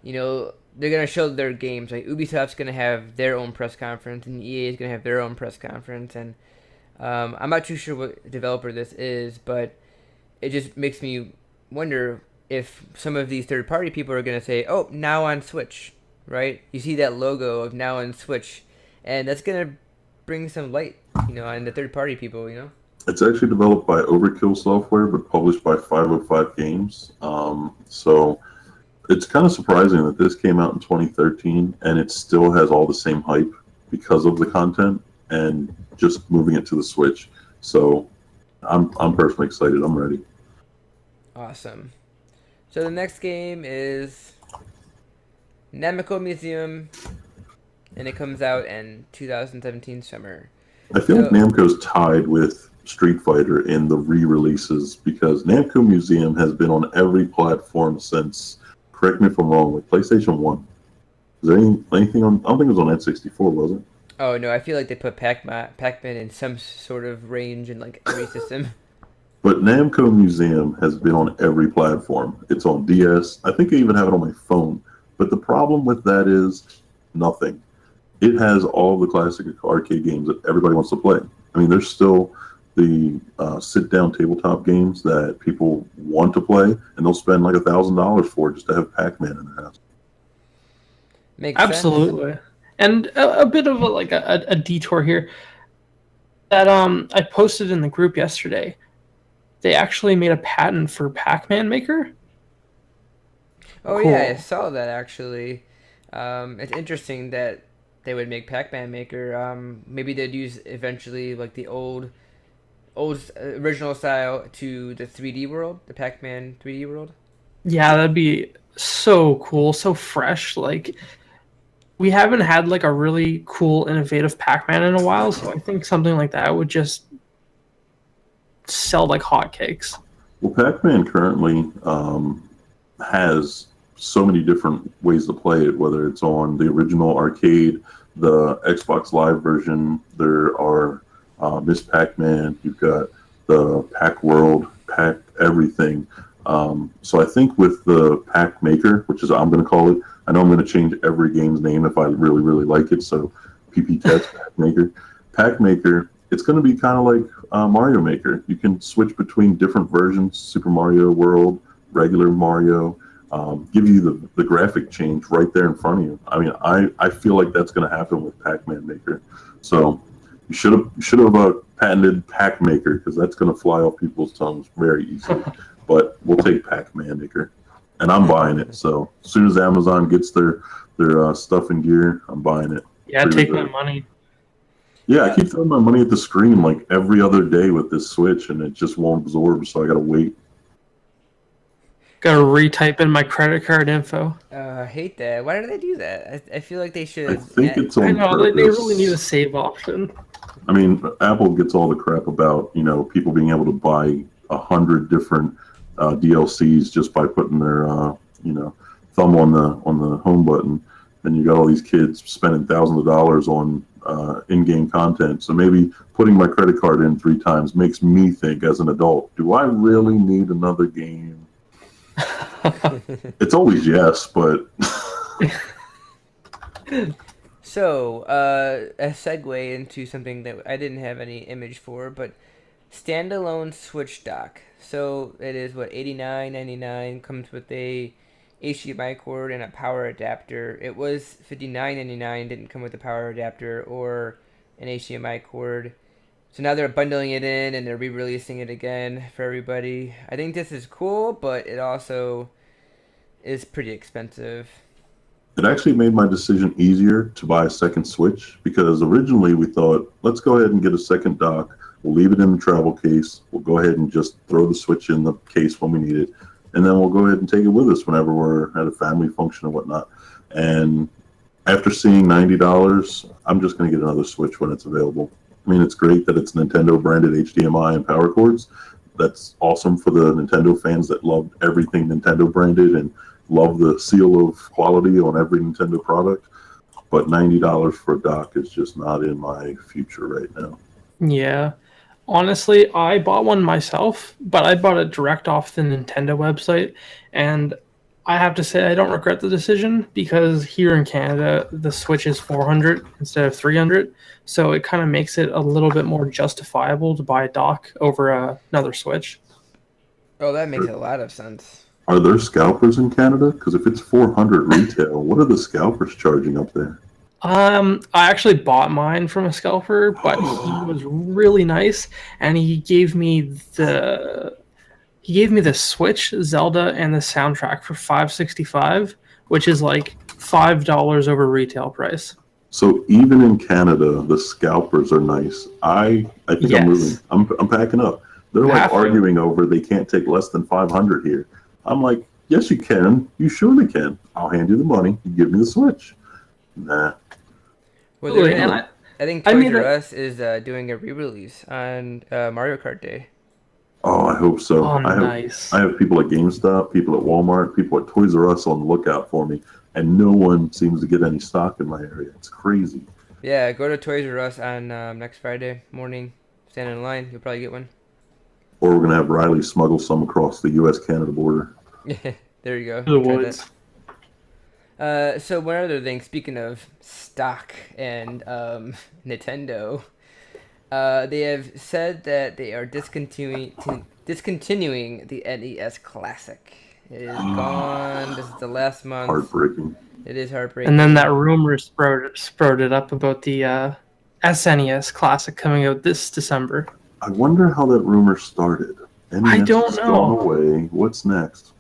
They're going to show their games. Like Ubisoft's going to have their own press conference, and EA is going to have their own press conference. And I'm not too sure what developer this is, but it just makes me wonder if some of these third-party people are going to say, "Oh, now on Switch," right? You see that logo of now on Switch, and that's going to bring some light, on the third-party people. It's actually developed by Overkill Software, but published by 505 Games. So it's kind of surprising that this came out in 2013 and it still has all the same hype because of the content and just moving it to the Switch. So I'm personally excited. I'm ready. Awesome. So the next game is Namco Museum, and it comes out in 2017 summer. I feel like Namco's tied with Street Fighter in the re-releases because Namco Museum has been on every platform since, correct me if I'm wrong, like PlayStation 1. Is there anything on, I don't think it was on N64, was it? Oh no, I feel like they put Pac-Man in some sort of range in like every system. But Namco Museum has been on every platform. It's on DS. I think I even have it on my phone. But the problem with that is nothing. It has all the classic arcade games that everybody wants to play. I mean, there's still the sit-down tabletop games that people want to play, and they'll spend like $1,000 for just to have Pac-Man in their house. Makes sense. Absolutely. And a bit of a detour here that I posted in the group yesterday. They actually made a patent for Pac-Man Maker. Oh Cool. yeah, I saw that actually. It's interesting that they would make Pac-Man Maker. Maybe they'd use eventually like the old original style to the 3D world, the Pac-Man 3D world. Yeah, that'd be so cool, so fresh. Like we haven't had like a really cool, innovative Pac-Man in a while, so I think something like that would just sell like hotcakes. Well, Pac-Man currently has so many different ways to play it, whether it's on the original arcade, the Xbox Live version. There are Miss Pac-Man, you've got the Pac World, Pac everything. So I think with the Pac Maker, which is I'm going to call it, I know I'm going to change every game's name if I really, really like it. So PP Test Pac Maker. Pac Maker, it's going to be kind of like Mario Maker. You can switch between different versions, Super Mario World, regular Mario, give you the graphic change right there in front of you. I mean, I feel like that's going to happen with Pac-Man Maker. So you should have patented Pac Maker because that's going to fly off people's tongues very easily. But we'll take Pac-Man Maker, and I'm buying it. So as soon as Amazon gets their stuff and gear, I'm buying it. Yeah, take my money. Yeah, I keep throwing my money at the screen like every other day with this Switch, and it just won't absorb, so I gotta wait. Gotta retype in my credit card info. I hate that. Why do they do that? I feel like they should. I think it's on I know, purpose. they really need a save option. I mean, Apple gets all the crap about, people being able to buy 100 different DLCs just by putting their, thumb on the home button. And you got all these kids spending thousands of dollars on in-game content. So maybe putting my credit card in 3 times makes me think as an adult, do I really need another game? It's always yes, but So, a segue into something that I didn't have any image for, but standalone Switch dock. So it is what, $89.99, comes with a HDMI cord and a power adapter. It was $59.99, didn't come with a power adapter or an HDMI cord. So now they're bundling it in and they're re-releasing it again for everybody. I think this is cool, but it also is pretty expensive. it actually made my decision easier to buy a second Switch because originally we thought, let's go ahead and get a second dock. We'll leave it in the travel case. We'll go ahead and just throw the Switch in the case when we need it. And then we'll go ahead and take it with us whenever we're at a family function or whatnot. And after seeing $90, I'm just going to get another Switch when it's available. I mean, it's great that it's Nintendo branded HDMI and power cords. That's awesome for the Nintendo fans that love everything Nintendo branded and love the seal of quality on every Nintendo product. But $90 for a dock is just not in my future right now. Yeah. Honestly, I bought one myself, but I bought it direct off the Nintendo website. And I have to say, I don't regret the decision because here in Canada, the Switch is $400 instead of $300. So it kind of makes it a little bit more justifiable to buy a dock over another Switch. Oh, that makes a lot of sense. Are there scalpers in Canada? Because if it's $400 retail, what are the scalpers charging up there? I actually bought mine from a scalper, but he was really nice, and he gave me the Switch, Zelda, and the soundtrack for $565, which is like $5 over retail price. So even in Canada, the scalpers are nice. I think I'm moving. Yes. I'm packing up. They're You like have to. arguing over they can't take less than 500 here. I'm like, yes, you can. You surely can. I'll hand you the money. You give me the Switch. Nah. Well, Really, they're and in, I think I Toys mean, R Us is doing a re-release on Mario Kart Day. Oh, I hope so. oh, I have nice. I have people at GameStop, people at Walmart, people at Toys R Us on the lookout for me, and no one seems to get any stock in my area. It's crazy. Yeah, go to Toys R Us on next Friday morning. Stand in line. You'll probably get one. Or we're gonna have Riley smuggle some across the U.S.-Canada border. There you go. To the Try woods. that. So one other thing. Speaking of stock and Nintendo, they have said that they are discontinuing the NES Classic. It is gone. This is the last month. Heartbreaking. It is heartbreaking. And then that rumor sprouted up about the SNES Classic coming out this December. I wonder how that rumor started. NES don't has know. gone away. What's next?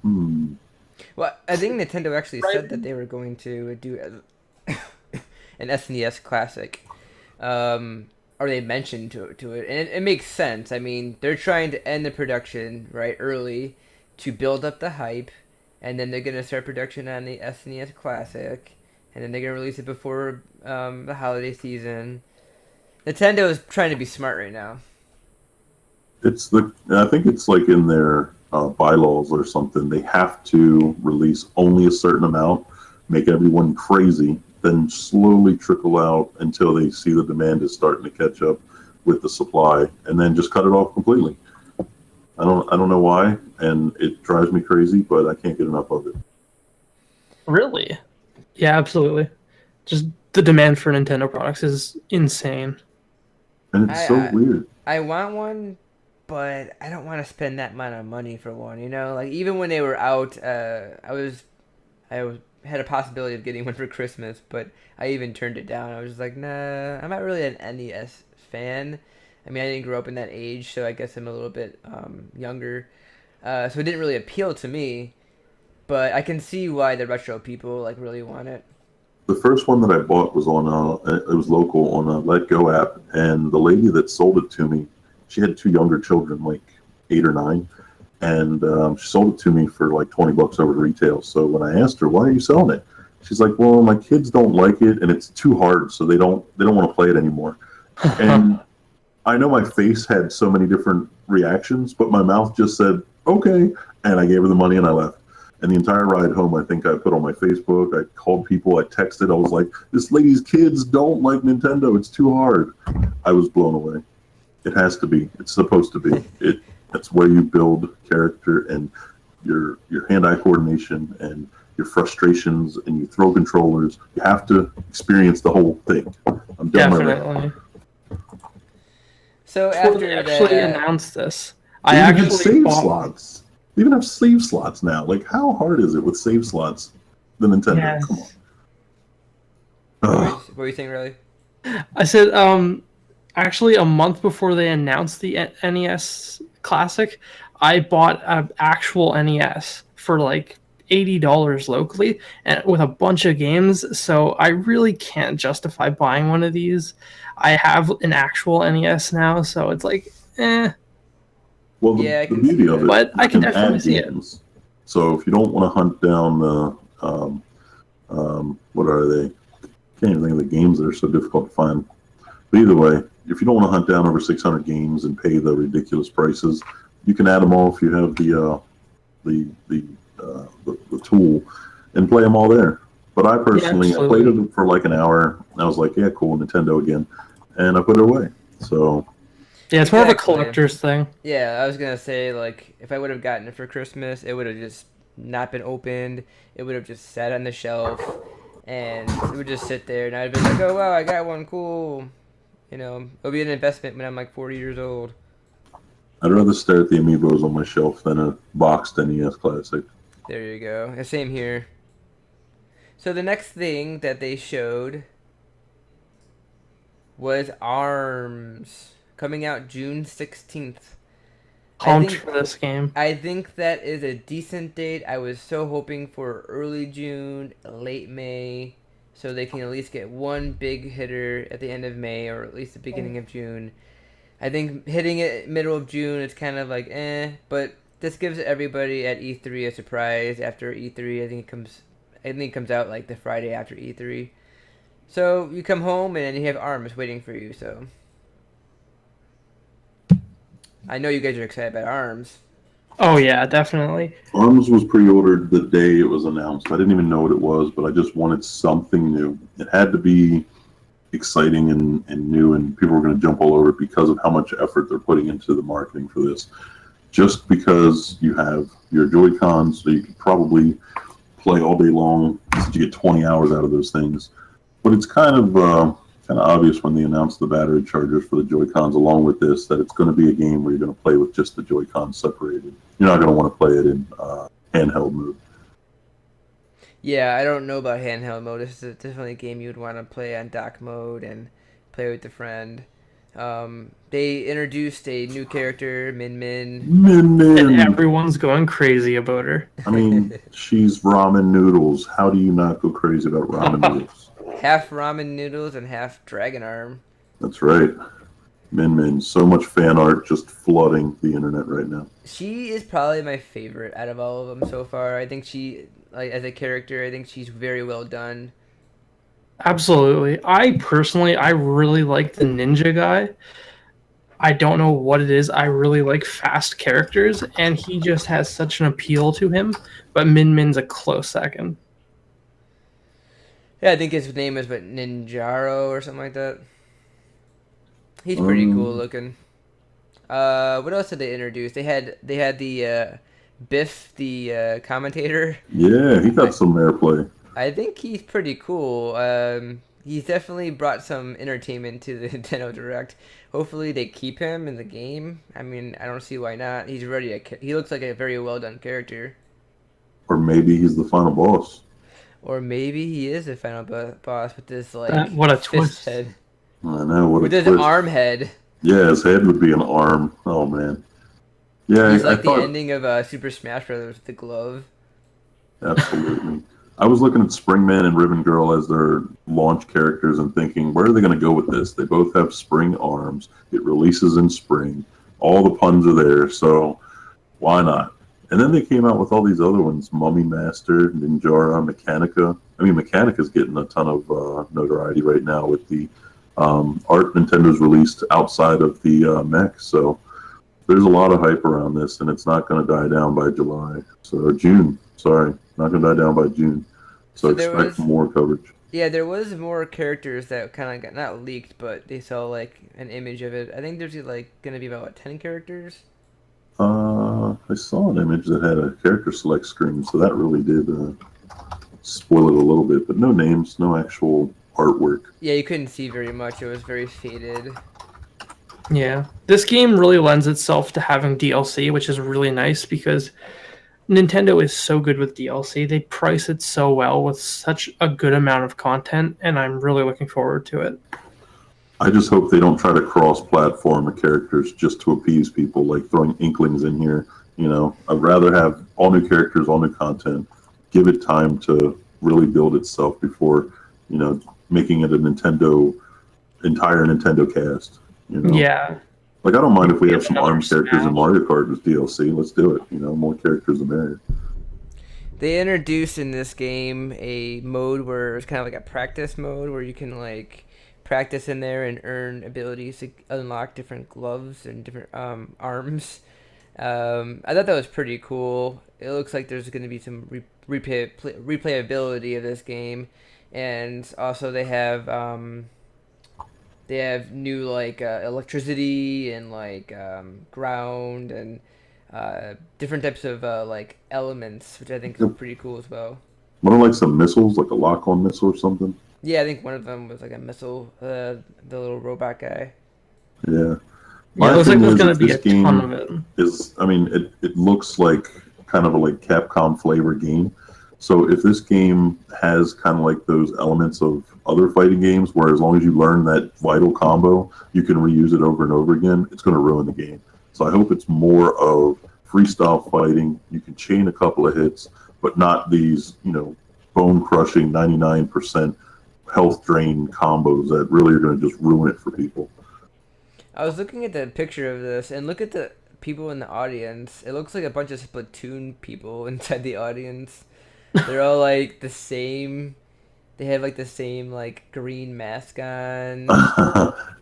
Well, I think Nintendo actually Right. said that they were going to do an SNES Classic, or they mentioned to it, and it makes sense. I mean, they're trying to end the production right early to build up the hype, and then they're gonna start production on the SNES Classic, and then they're gonna release it before the holiday season. Nintendo is trying to be smart right now. I think it's like in their bylaws or something. They have to release only a certain amount, make everyone crazy, then slowly trickle out until they see the demand is starting to catch up with the supply, and then just cut it off completely. I don't know why, and it drives me crazy, but I can't get enough of it. Really? Yeah, absolutely. Just the demand for Nintendo products is insane. And it's I, so I weird. I want one, but I don't want to spend that amount of money for one. You know, like even when they were out, had a possibility of getting one for Christmas, but I even turned it down. I was just like, nah, I'm not really an NES fan. I mean, I didn't grow up in that age, so I guess I'm a little bit younger. So it didn't really appeal to me, but I can see why the retro people like really want it. The first one that I bought was on it was local on a Let Go app, and the lady that sold it to me, she had two younger children, like 8 or 9, and she sold it to me for like $20 over retail. So when I asked her, "Why are you selling it?" She's like, "Well, my kids don't like it, and it's too hard, so they don't want to play it anymore." And I know my face had so many different reactions, but my mouth just said, "Okay," and I gave her the money and I left. And the entire ride home, I think I put on my Facebook, I called people, I texted, I was like, "This lady's kids don't like Nintendo, it's too hard." I was blown away. It has to be. It's supposed to be. That's where you build character and your hand-eye coordination and your frustrations, and you throw controllers. You have to experience the whole thing. I'm done my rant. Definitely. So Before after they actually that, announced this, They I even have actually save bought. slots. They even have save slots now. Like, how hard is it with save slots? The Nintendo. Come on. Yes. Ugh. what were you saying, really? I said, actually, a month before they announced the NES Classic, I bought an actual NES for like $80 locally, and with a bunch of games. So I really can't justify buying one of these. I have an actual NES now, so it's like, eh. Well, Yeah, I the can see beauty of that. it, But I you can can definitely add see it. games. So if you don't want to hunt down the, what are they? Can't even think of the games that are so difficult to find. But either way, if you don't want to hunt down over 600 games and pay the ridiculous prices, you can add them all if you have the tool and play them all there. But I personally, I played absolutely. it for like an hour. And I was like, yeah, cool, Nintendo again, and I put it away. So Yeah, it's more of a Exactly. collector's thing. Yeah, I was gonna say like if I would have gotten it for Christmas, it would have just not been opened. It would have just sat on the shelf, and it would just sit there, and I'd been like, oh wow, I got one, cool. You know, it'll be an investment when I'm like 40 years old. I'd rather stare at the amiibos on my shelf than a boxed NES Classic. There you go. Same here. So the next thing that they showed was Arms, coming out June 16th. Pumped for this game. I think that is a decent date. I was so hoping for early June, late May, so they can at least get one big hitter at the end of May or at least the beginning of June. I think hitting it middle of June is kind of like but this gives everybody at E3 a surprise after E3. I think it comes out like the Friday after E3. So you come home and you have Arms waiting for you. So I know you guys are excited about Arms. Oh yeah, definitely. Arms was pre-ordered the day it was announced. I didn't even know what it was, but I just wanted something new. It had to be exciting and new, and people were going to jump all over it because of how much effort they're putting into the marketing for this. Just because you have your Joy-Cons, so you could probably play all day long, since you get 20 hours out of those things. But it's kind of obvious when they announced the battery chargers for the Joy-Cons along with this that it's going to be a game where you're going to play with just the Joy-Cons separated. You're not going to want to play it in handheld mode. Yeah, I don't know about handheld mode. This is definitely a game you'd want to play on dock mode and play with a friend. They introduced a new character, Min Min. Min And Min. everyone's going crazy about her. I mean, she's ramen noodles. How do you not go crazy about ramen noodles? Half ramen noodles and half dragon arm. That's right. Min Min. So much fan art just flooding the internet right now. She is probably my favorite out of all of them so far. I think she, like as a character, I think she's very well done. Absolutely. I really like the ninja guy. I don't know what it is. I really like fast characters, and he just has such an appeal to him. But Min Min's a close second. Yeah, I think his name is Ninjaro or something like that. He's pretty cool looking. What else did they introduce? They had the Biff, the commentator. Yeah, he got some airplay. I think he's pretty cool. He's definitely brought some entertainment to the Nintendo Direct. Hopefully they keep him in the game. I mean, I don't see why not. He looks like a very well done character. Or maybe he's the final boss. Or maybe he is the final boss with this like What a fist twist. head. I know, what With a his twist. arm head. Yeah, his head would be an arm. Oh, man. Yeah, He's I like the thought... ending of Super Smash Brothers with the glove. Absolutely. I was looking at Springman and Ribbon Girl as their launch characters and thinking, where are they going to go with this? They both have spring arms. It releases in spring. All the puns are there, so why not? And then they came out with all these other ones, Mummy Master, Ninjara, Mechanica. I mean, Mechanica's getting a ton of notoriety right now with the art Nintendo's released outside of the mech, so there's a lot of hype around this, and it's not going to die down by July. Or June, sorry. Not going to die down by June. So expect more coverage. Yeah, there was more characters that kind of got not leaked, but they saw like an image of it. I think there's like going to be about 10 characters. I saw an image that had a character select screen, so that really did spoil it a little bit. But no names, no actual artwork. Yeah, you couldn't see very much. It was very faded. Yeah. This game really lends itself to having DLC, which is really nice because Nintendo is so good with DLC. They price it so well with such a good amount of content, and I'm really looking forward to it. I just hope they don't try to cross-platform the characters just to appease people, like throwing Inklings in here. You know, I'd rather have all new characters, all new content. Give it time to really build itself before, you know, making it a entire Nintendo cast. You know? Yeah. Like, I don't mind if we have some Another ARMS characters in Smash. Mario Kart as DLC. Let's do it. You know, more characters the merrier. They introduced in this game a mode where it's kind of like a practice mode where you can like practice in there and earn abilities to unlock different gloves and different arms. I thought that was pretty cool. It looks like there's going to be some replayability of this game, and also they have new like electricity and like ground and different types of like elements, which I think is pretty cool as well. What are like some missiles, like a lock-on missile or something? Yeah, I think one of them was like a missile, the little robot guy. Yeah. Yeah, it looks like there's going to be a this game ton of it. is, I mean, it looks like kind of a like Capcom flavor game, So if this game has kind of like those elements of other fighting games, where as long as you learn that vital combo, you can reuse it over and over again, it's going to ruin the game. So I hope it's more of freestyle fighting. You can chain a couple of hits, but not these, bone crushing 99% health drain combos that really are going to just ruin it for people. I was looking at the picture of this, and look at the people in the audience. It looks like a bunch of Splatoon people inside the audience. They're all like the same. They have like the same like green mask on,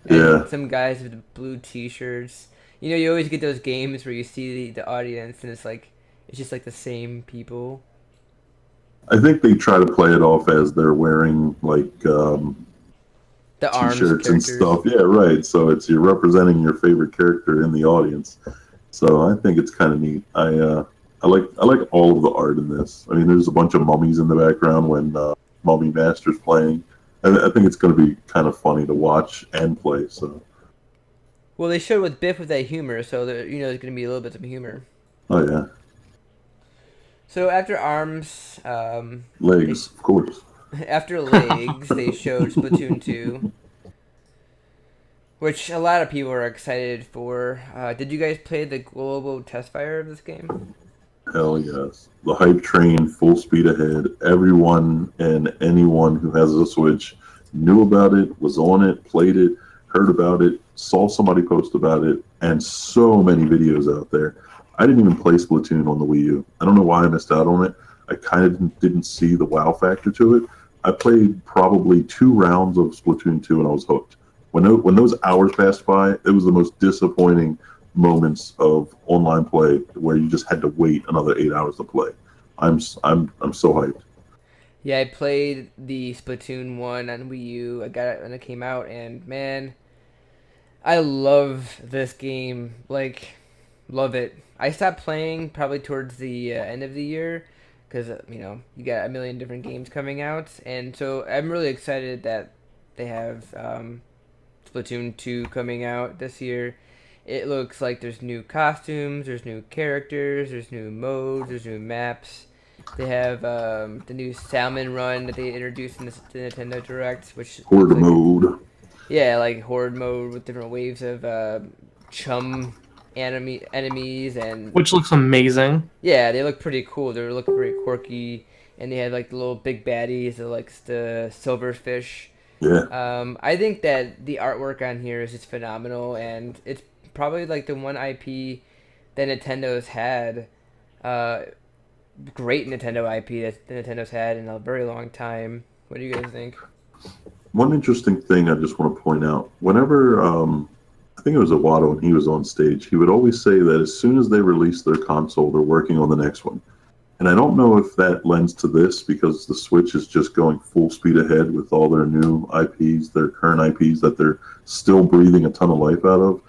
Yeah. and some guys with blue T-shirts. You always get those games where you see the audience, and it's just like the same people. I think they try to play it off as they're wearing like The arms t-shirts and characters. stuff. Yeah, right. So you're representing your favorite character in the audience. So I think it's kind of neat. I like all of the art in this. I mean, there's a bunch of mummies in the background when Mummy Master's playing. I think it's going to be kind of funny to watch and play. So, Well, they showed with Biff with that humor, so there's gonna be a little bit of humor. oh yeah, So after arms, legs, of course. after legs, they showed Splatoon 2, which a lot of people are excited for. Did you guys play the global test fire of this game? Hell yes. The hype train, full speed ahead. Everyone and anyone who has a Switch knew about it, was on it, played it, heard about it, saw somebody post about it, and so many videos out there. I didn't even play Splatoon on the Wii U. I don't know why I missed out on it. I kind of didn't see the wow factor to it. I played probably 2 rounds of Splatoon 2 and I was hooked. When those hours passed by, it was the most disappointing moments of online play where you just had to wait another 8 hours to play. I'm so hyped. Yeah, I played the Splatoon 1 on Wii U. I got it when it came out, and man, I love this game. Like, love it. I stopped playing probably towards the end of the year because, you got a million different games coming out. And so I'm really excited that they have Splatoon 2 coming out this year. It looks like there's new costumes, there's new characters, there's new modes, there's new maps. They have the new Salmon Run that they introduced in the Nintendo Direct, which Horde looks like mode. yeah, like horde mode with different waves of chum enemies, and which looks amazing. yeah, they look pretty cool. They look pretty quirky, and they have like the little big baddies, like the silverfish. Yeah. I think that the artwork on here is just phenomenal, and it's probably like the one IP that Nintendo's had, uh, great Nintendo IP that Nintendo's had in a very long time. What do you guys think? One interesting thing I just want to point out, whenever I think it was Iwata when he was on stage, he would always say that as soon as they release their console, they're working on the next one. And I don't know if that lends to this because the Switch is just going full speed ahead with all their new IPs, their current IPs that they're still breathing a ton of life out of.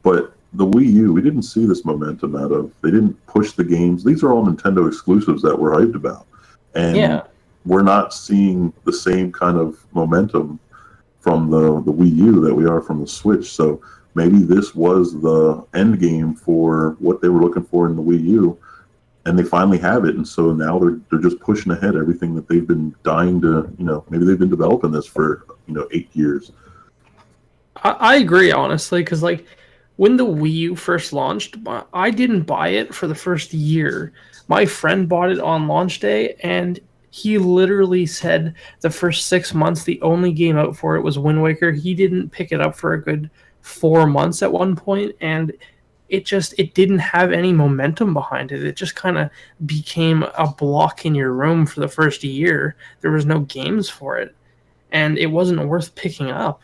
But the Wii U, we didn't see this momentum out of. They didn't push the games. These are all Nintendo exclusives that we're hyped about. And Yeah. we're not seeing the same kind of momentum from the Wii U that we are from the Switch. So maybe this was the end game for what they were looking for in the Wii U, and they finally have it. And so now they're just pushing ahead everything that they've been dying to. Maybe they've been developing this for 8 years. I agree, honestly, because like when the Wii U first launched, I didn't buy it for the first year. My friend bought it on launch day, and he literally said the first 6 months, the only game out for it was Wind Waker. He didn't pick it up for a good 4 months at one point, and it didn't have any momentum behind it. It just kind of became a block in your room for the first year. There was no games for it, and it wasn't worth picking up.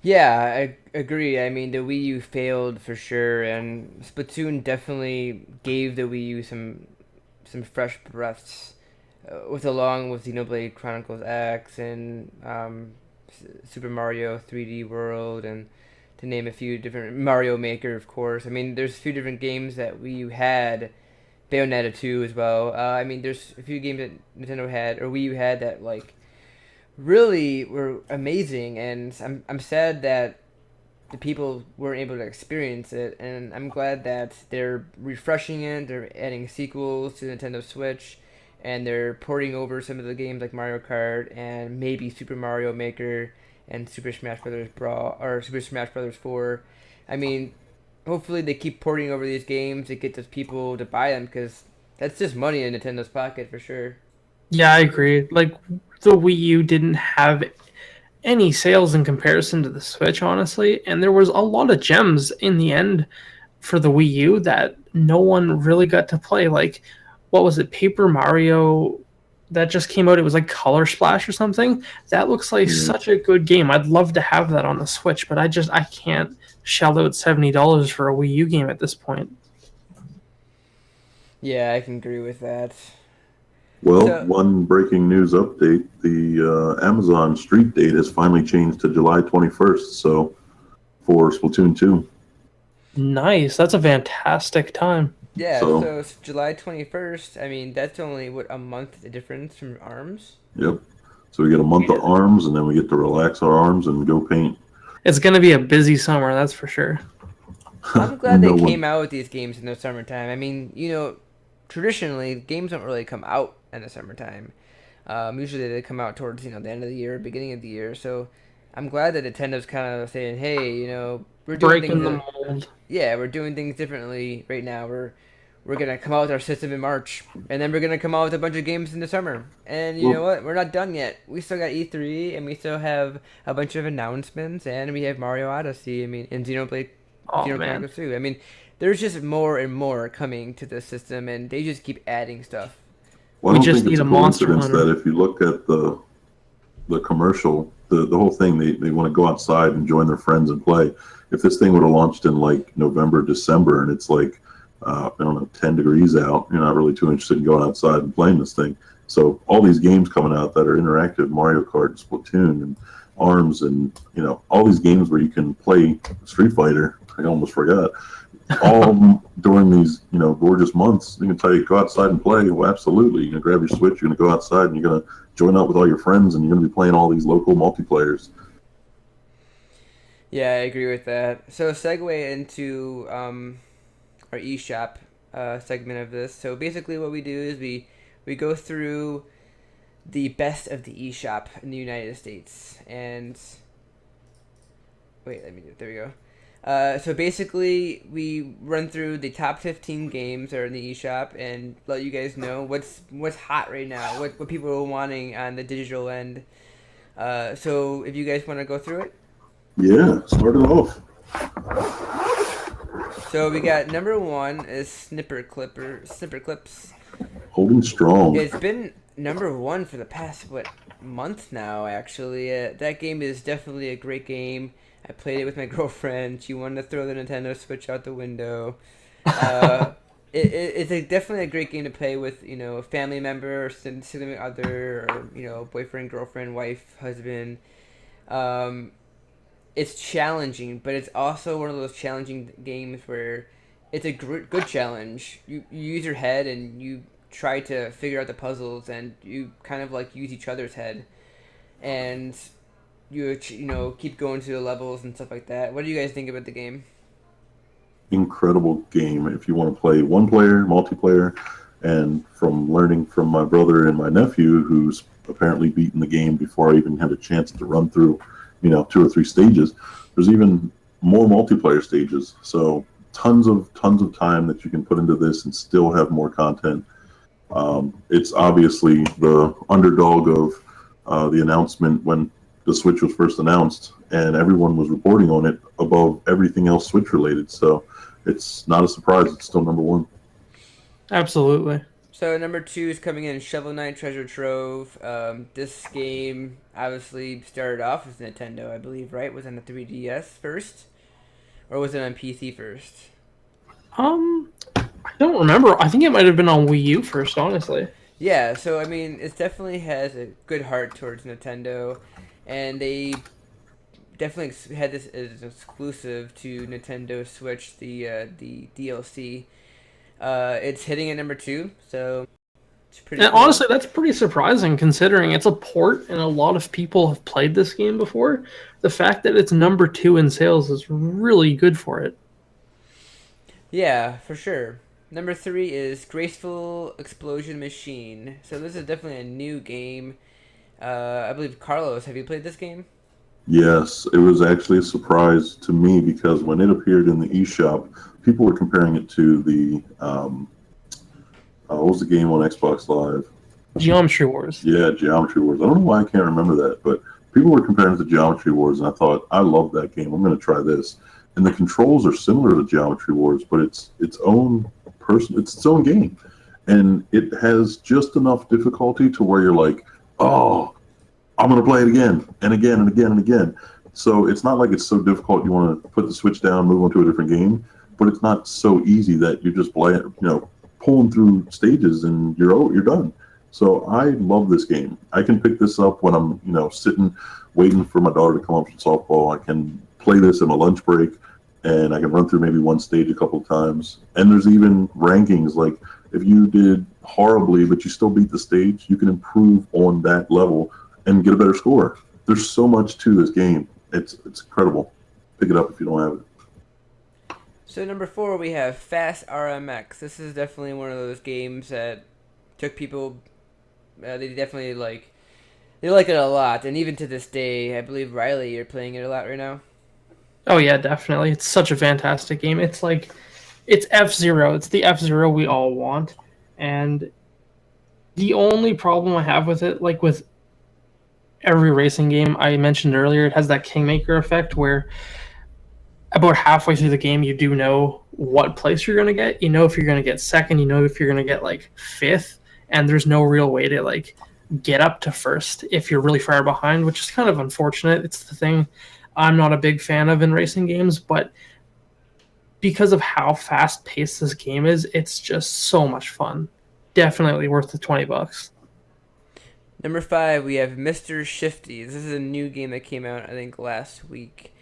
Yeah, I agree. I mean, the Wii U failed for sure, and Splatoon definitely gave the Wii U some fresh breaths, with along with Xenoblade Chronicles X and Super Mario 3D World, and to name a few different Mario Maker, of course. I mean, there's a few different games that Wii U had, Bayonetta 2 as well. I mean, there's a few games that Nintendo had or Wii U had that really were amazing, and I'm sad that the people weren't able to experience it. And I'm glad that they're refreshing it. They're adding sequels to Nintendo Switch, and they're porting over some of the games like Mario Kart and maybe Super Mario Maker and Super Smash Brothers Brawl or Super Smash Brothers 4. I mean, hopefully they keep porting over these games to get those people to buy them because that's just money in Nintendo's pocket for sure. Yeah, I agree. Like the Wii U didn't have any sales in comparison to the Switch, honestly, and there was a lot of gems in the end for the Wii U that no one really got to play. Like, what was it, Paper Mario that just came out? It was like Color Splash or something. That looks like Yeah. such a good game. I'd love to have that on the Switch, but I can't shell out $70 for a Wii U game at this point. Yeah, I can agree with that. Well, So one breaking news update: the Amazon Street date has finally changed to July 21st. So for Splatoon 2. Nice. That's a fantastic time. yeah, So so it's July 21st. I mean, that's only what a month difference from Arms. yep. So we get a month of arms, and then we get to relax our arms and go paint. It's going to be a busy summer, that's for sure. I'm glad No they one. came out with these games in the summertime. I mean, traditionally games don't really come out in the summertime. Usually they come out towards the end of the year, beginning of the year. So I'm glad that Nintendo's kind of saying, hey, we're doing Breaking things. the mold. Yeah, we're doing things differently right now. We're gonna come out with our system in March, and then we're gonna come out with a bunch of games in the summer. And you know Well, what? We're not done yet. We still got E3, and we still have a bunch of announcements, and we have Mario Odyssey. I mean, and Oh, Xenoblade man. Chronicles 2. I mean, there's just more and more coming to the system, and they just keep adding stuff. well, I We don't just think it's need a a Monster coincidence Hunter. that if you look at the commercial, the whole thing, they want to go outside and join their friends and play. If this thing would have launched in like November, December, and it's like, I don't know, 10 degrees out, you're not really too interested in going outside and playing this thing. So all these games coming out that are interactive, Mario Kart, Splatoon, and Arms, and all these games where you can play Street Fighter. I almost forgot. All during these gorgeous months, you can tell you go outside and play. Well, absolutely. You're gonna grab your Switch, you're gonna go outside, and you're gonna join up with all your friends, and you're gonna be playing all these local multiplayers. Yeah, I agree with that. So segue into our eShop segment of this. So basically, what we do is we go through the best of the eShop in the United States. And wait, let me do it. There we go. So basically, we run through the top 15 games that are in the eShop and let you guys know what's hot right now, what people are wanting on the digital end. So if you guys want to go through it. Yeah, start it off. So we got number one is Snipper Clips. Holding strong. It's been number one for the past month now. Actually, that game is definitely a great game. I played it with my girlfriend. She wanted to throw the Nintendo Switch out the window. It's definitely a great game to play with a family member or significant other or boyfriend, girlfriend, wife, husband. Um, it's challenging, but it's also one of those challenging games where it's a good challenge. You use your head and you try to figure out the puzzles, and you kind of like use each other's head, and you keep going through the levels and stuff like that. What do you guys think about the game? Incredible game if you want to play one player, multiplayer, and from learning from my brother and my nephew, who's apparently beaten the game before I even had a chance to run through, 2 or 3 stages. There's even more multiplayer stages, so tons of time that you can put into this and still have more content. It's obviously the underdog of the announcement when the Switch was first announced, and everyone was reporting on it above everything else Switch related. So it's not a surprise. It's still number one. Absolutely. So number two is coming in Shovel Knight Treasure Trove. This game obviously started off with Nintendo, I believe, right? Was it on the 3DS first, or was it on PC first? I don't remember. I think it might have been on Wii U first, honestly. Yeah, so I mean, it definitely has a good heart towards Nintendo, and they definitely had this as exclusive to Nintendo Switch, the DLC. It's hitting at number two, so It's pretty And cool. honestly, that's pretty surprising considering it's a port and a lot of people have played this game before. The fact that it's number 2 in sales is really good for it. Yeah, for sure. Number 3 is Graceful Explosion Machine. So this is definitely a new game. I believe Carlos, have you played this game? Yes, it was actually a surprise to me because when it appeared in the eShop, people were comparing it to the what was the game on Xbox Live? Geometry Wars. Yeah, Geometry Wars. I don't know why I can't remember that, but people were comparing it to Geometry Wars, and I thought, I love that game. I'm going to try this. And the controls are similar to Geometry Wars, but it's its own person. It's its own game, and it has just enough difficulty to where you're like, oh, I'm going to play it again and again and again and again. So it's not like it's so difficult you want to put the switch down, move on to a different game, but it's not so easy that you're just playing, pulling through stages and you're done. So I love this game. I can pick this up when I'm, sitting waiting for my daughter to come up from softball. I can play this in my lunch break, and I can run through maybe one stage a couple of times. And there's even rankings, like if you did horribly but you still beat the stage, you can improve on that level and get a better score. There's so much to this game. It's incredible. Pick it up if you don't have it. So number 4, we have Fast RMX. This is definitely one of those games that took people. They definitely they like it a lot, and even to this day, I believe Riley, you're playing it a lot right now. Oh yeah, definitely. It's such a fantastic game. It's F-Zero. It's the F-Zero we all want. And the only problem I have with it, like with every racing game I mentioned earlier, it has that Kingmaker effect where about halfway through the game you do know what place you're going to get. You know if you're going to get second, you know if you're going to get fifth, and there's no real way to get up to first if you're really far behind, which is kind of unfortunate. It's the thing I'm not a big fan of in racing games, but because of how fast paced this game is, it's just so much fun. Definitely worth the $20. Number 5, we have Mr. Shifty. This is a new game that came out, I think, last week.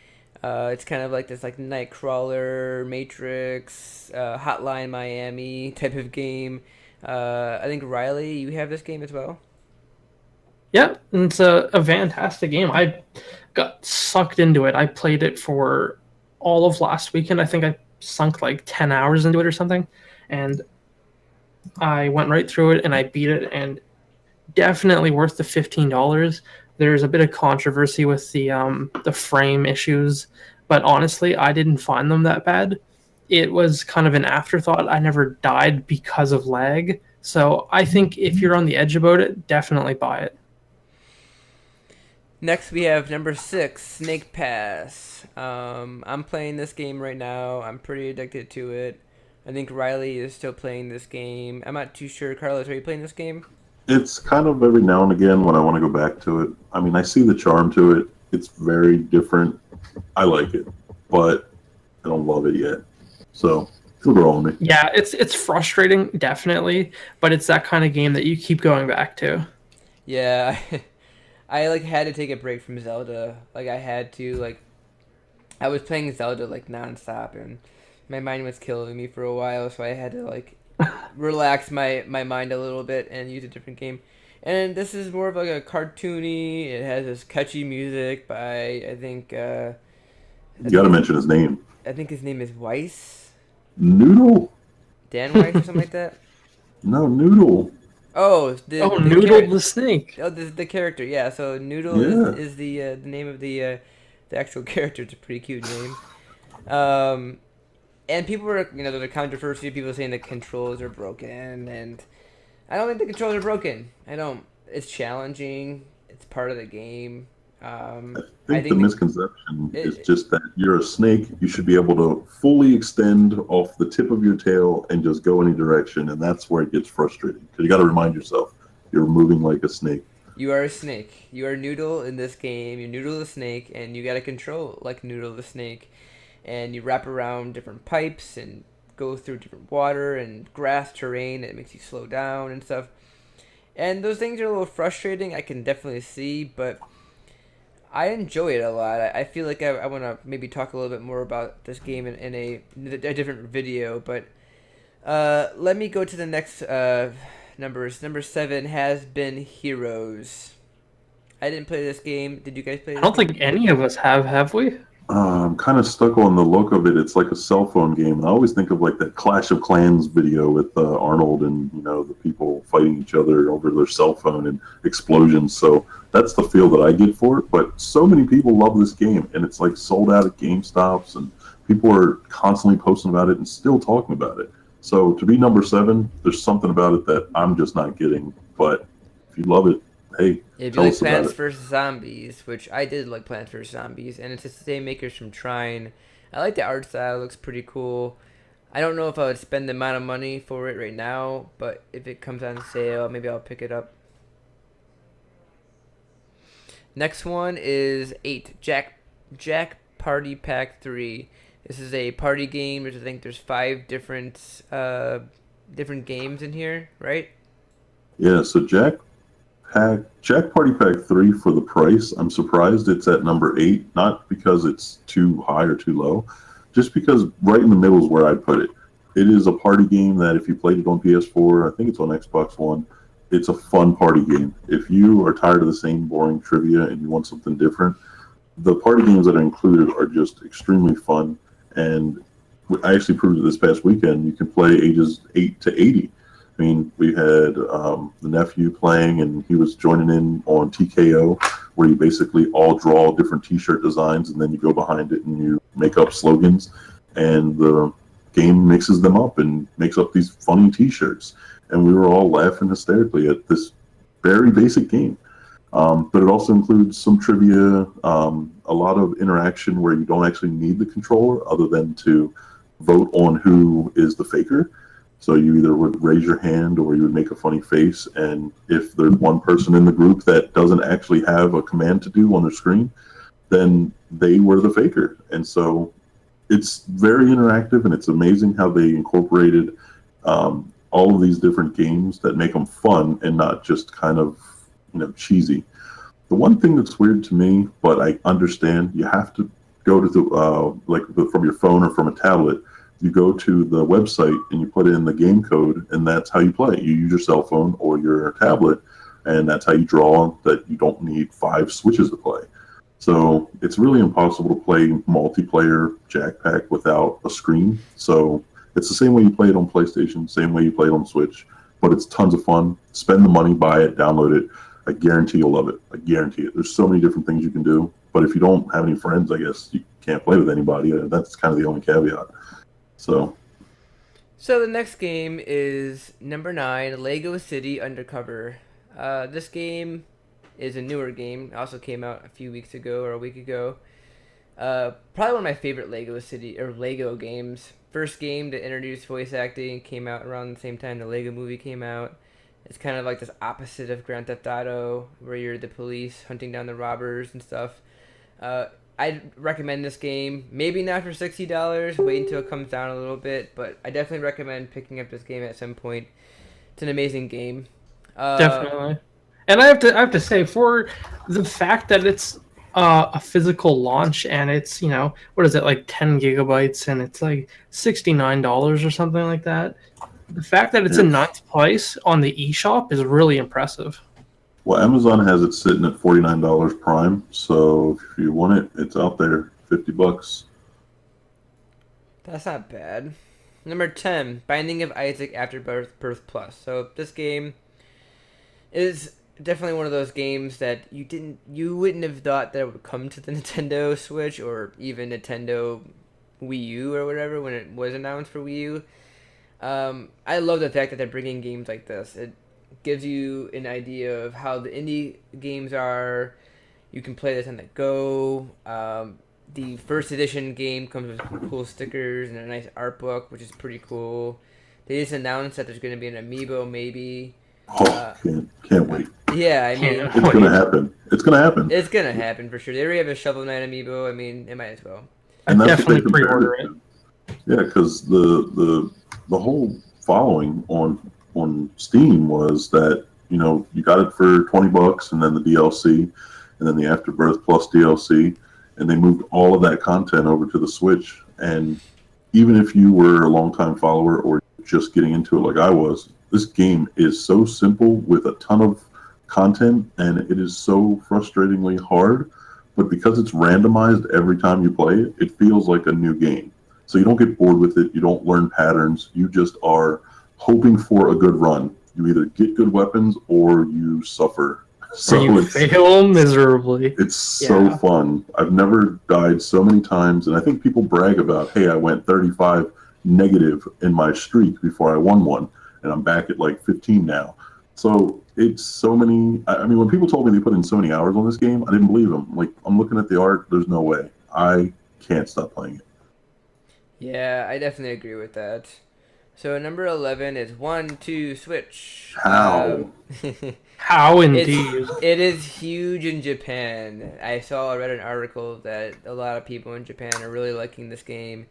It's kind of like this Nightcrawler, Matrix, Hotline Miami type of game. I think, Riley, you have this game as well? Yeah, and it's a fantastic game. I got sucked into it. I played it for all of last weekend. I think I sunk 10 hours into it or something. And I went right through it and I beat it, and definitely worth the $15. There's a bit of controversy with the frame issues, but honestly, I didn't find them that bad. It was kind of an afterthought. I never died because of lag. So I think if you're on the edge about it, definitely buy it. Next, we have number 6, Snake Pass. I'm playing this game right now. I'm pretty addicted to it. I think Riley is still playing this game. I'm not too sure. Carlos, are you playing this game? It's kind of every now and again when I want to go back to it. I mean, I see the charm to it. It's very different. I like it, but I don't love it yet. So it'll grow on me. Yeah, it's frustrating, definitely, but it's that kind of game that you keep going back to. Yeah, I had to take a break from Zelda. I had to I was playing Zelda nonstop, and my mind was killing me for a while, so I had to relax my mind a little bit and use a different game. And this is more of a cartoony. It has this catchy music by I think You got to mention his name. I think his name is Weiss, Noodle? Dan Weiss or something like that. No, Noodle. Oh, Noodle the snake. Oh, the character, yeah. So Noodle Yeah. is the name of the actual character. It's a pretty cute name. And people were, there's a controversy. People saying the controls are broken, and I don't think the controls are broken. I don't. It's challenging. It's part of the game. I think the misconception is just that you're a snake. You should be able to fully extend off the tip of your tail and just go any direction, and that's where it gets frustrating. Because you got to remind yourself you're moving like a snake. You are a snake. You are Noodle in this game. You're Noodle the snake, and you got to control like Noodle the snake. And you wrap around different pipes and go through different water and grass terrain that makes you slow down and stuff. And those things are a little frustrating, I can definitely see, but I enjoy it a lot. I feel like I want to maybe talk a little bit more about this game in a different video, but let me go to the next numbers. Number 7 has been Heroes. I didn't play this game. Did you guys play I this don't game? think any of us have we? I'm kind of stuck on the look of it. It's like a cell phone game. And I always think of like that Clash of Clans video with Arnold and the people fighting each other over their cell phone and explosions. So that's the feel that I get for it. But so many people love this game, and it's like sold out at GameStops, and people are constantly posting about it and still talking about it. So to be number 7, there's something about it that I'm just not getting. But if you love it, hey, If you tell like us about Plants it. vs. Zombies, which I did like Plants vs. Zombies, and it's the same makers from Trine. I like the art style, it looks pretty cool. I don't know if I would spend the amount of money for it right now, but if it comes on sale, maybe I'll pick it up. Next one is 8, Jack Party Pack 3. This is a party game. I think there's 5 different games in here, right? Yeah, so Jack Party Pack 3 for the price. I'm surprised it's at number 8, not because it's too high or too low, just because right in the middle is where I'd put it. It is a party game that if you played it on PS4, I think it's on Xbox One, it's a fun party game. If you are tired of the same boring trivia and you want something different, the party games that are included are just extremely fun. And I actually proved it this past weekend. You can play ages 8 to 80. I mean, we had the nephew playing, and he was joining in on TKO, where you basically all draw different T-shirt designs, and then you go behind it and you make up slogans, and the game mixes them up and makes up these funny T-shirts. And we were all laughing hysterically at this very basic game. But it also includes some trivia, a lot of interaction where you don't actually need the controller other than to vote on who is the faker. So you either would raise your hand or you would make a funny face, and if there's one person in the group that doesn't actually have a command to do on their screen, then they were the faker. And so it's very interactive, and it's amazing how they incorporated all of these different games that make them fun and not just kind of cheesy. The one thing that's weird to me, but I understand, you have to go to from your phone or from a tablet. You go to the website and you put in the game code, and that's how you play. You use your cell phone or your tablet, and that's how you draw that you don't need 5 switches to play. So it's really impossible to play multiplayer Jack Pack without a screen. So it's the same way you play it on PlayStation, same way you play it on Switch, but it's tons of fun. Spend the money, buy it, download it. I guarantee you'll love it. I guarantee it. There's so many different things you can do, but if you don't have any friends, I guess you can't play with anybody. That's kind of the only caveat. So the next game is number 9, Lego City Undercover. This game is a newer game. It also came out a few weeks ago or a week ago. Probably one of my favorite Lego games. First game to introduce voice acting came out around the same time the Lego movie came out. It's kind of like this opposite of Grand Theft Auto, where you're the police hunting down the robbers and stuff. I'd recommend this game. Maybe not for $60. Wait until it comes down a little bit, but I definitely recommend picking up this game at some point. It's an amazing game. Definitely. And I have to say, for the fact that it's a physical launch and it's what is it, like 10 gigabytes, and it's like $69 or something like that. The fact that it's in 9th place on the eShop is really impressive. Well, Amazon has it sitting at $49 Prime, so if you want it, it's out there, $50. That's not bad. Number 10, Binding of Isaac Afterbirth Plus. So this game is definitely one of those games that you wouldn't have thought that it would come to the Nintendo Switch or even Nintendo Wii U or whatever when it was announced for Wii U. I love the fact that they're bringing games like this. It gives you an idea of how the indie games are. You can play this on the go. The first edition game comes with cool stickers and a nice art book, which is pretty cool. They just announced that there's going to be an amiibo, maybe. Oh, can't wait. Yeah, I mean, It's going to happen. It's going to happen. it's going to happen for sure. They already have a Shovel Knight amiibo. I mean, it might as well. And that's what Definitely they compared pre-order it it. to. Yeah, because the whole following on Steam was that you got it for $20, and then the DLC, and then the Afterbirth Plus DLC, and they moved all of that content over to the Switch. And even if you were a longtime follower or just getting into it like I was, this game is so simple with a ton of content, and it is so frustratingly hard. But because it's randomized every time you play it, it feels like a new game. So you don't get bored with it. You don't learn patterns. You just are hoping for a good run. You either get good weapons or you suffer. Or you fail miserably. It's so fun. I've never died so many times, and I think people brag about, hey, I went 35 negative in my streak before I won one, and I'm back at like 15 now. So it's so many. I mean, when people told me they put in so many hours on this game, I didn't believe them. Like, I'm looking at the art. There's no way. I can't stop playing it. Yeah, I definitely agree with that. So number 11 is 1-2 Switch. How? How indeed. It is huge in Japan. I read an article that a lot of people in Japan are really liking this game.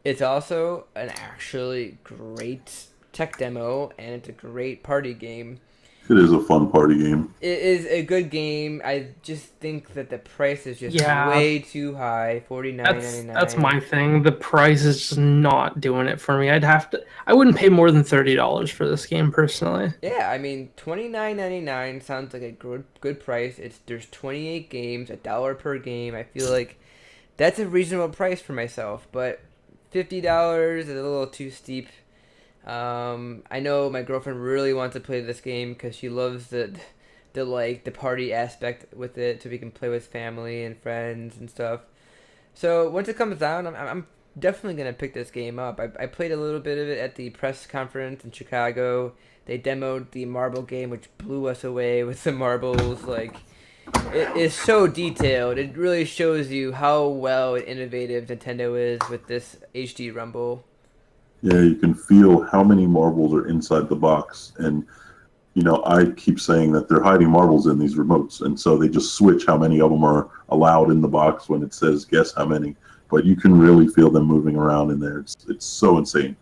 It's also an actually great tech demo, and it's a great party game. It is a fun party game. It is a good game. I just think that the price is just way too high. $49.99. That's my thing. The price is just not doing it for me. I wouldn't pay more than $30 for this game personally. Yeah, I mean $29.99 sounds like a good price. There's 28 games, $1 per game. I feel like that's a reasonable price for myself, but $50 is a little too steep. I know my girlfriend really wants to play this game because she loves the party aspect with it, so we can play with family and friends and stuff. So once it comes out, I'm definitely gonna pick this game up. I played a little bit of it at the press conference in Chicago. They demoed the marble game, which blew us away with the marbles. Like, it is so detailed. It really shows you how well and innovative Nintendo is with this HD Rumble. Yeah, you can feel how many marbles are inside the box. And, you know, I keep saying that they're hiding marbles in these remotes. And so they just switch how many of them are allowed in the box when it says guess how many. But you can really feel them moving around in there. It's so insane.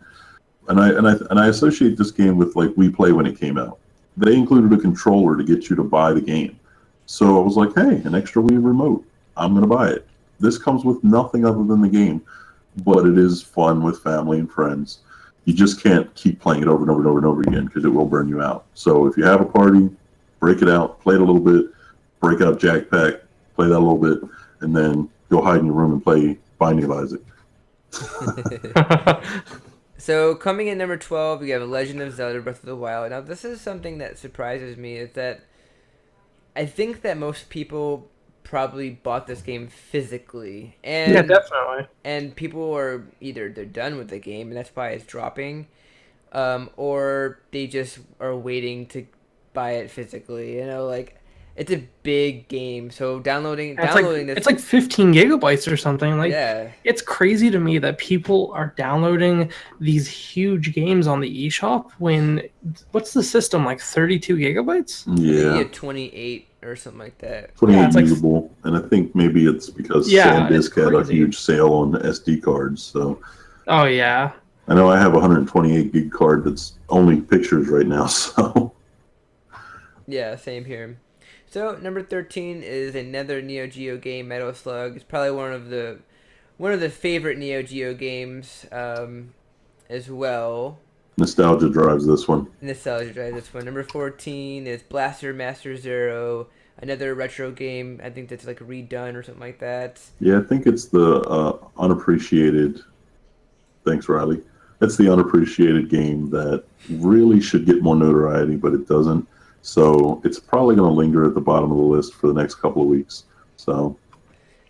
And I associate this game with like Wii Play when it came out. They included a controller to get you to buy the game. So I was like, hey, an extra Wii remote. I'm going to buy it. This comes with nothing other than the game. But it is fun with family and friends. You just can't keep playing it over and over and over and over again because it will burn you out. So if you have a party, break it out, play it a little bit, break out Jack Pack, play that a little bit, and then go hide in your room and play Binding of Isaac. So coming in number 12, we have Legend of Zelda Breath of the Wild. Now this is something that surprises me, is that I think that most people probably bought this game physically, and yeah, definitely. And people are either they're done with the game and that's why it's dropping, or they just are waiting to buy it physically. You know, like, it's a big game, so downloading this. It's like 15 gigabytes or something. Like, yeah, it's crazy to me that people are downloading these huge games on the eShop when what's the system, like 32 gigabytes? Yeah, 28 or something like that. 28 usable, and I think maybe it's because SanDisk had a huge sale on SD cards. So, oh yeah, I know I have a 128 gig card that's only pictures right now. So, yeah, same here. So number 13 is another Neo Geo game, Metal Slug. It's probably one of the favorite Neo Geo games, as well. Nostalgia drives this one. Number 14 is Blaster Master Zero, another retro game. I think that's like redone or something like that. Yeah, I think it's the unappreciated. Thanks, Riley. It's the unappreciated game that really should get more notoriety, but it doesn't. So it's probably going to linger at the bottom of the list for the next couple of weeks. So.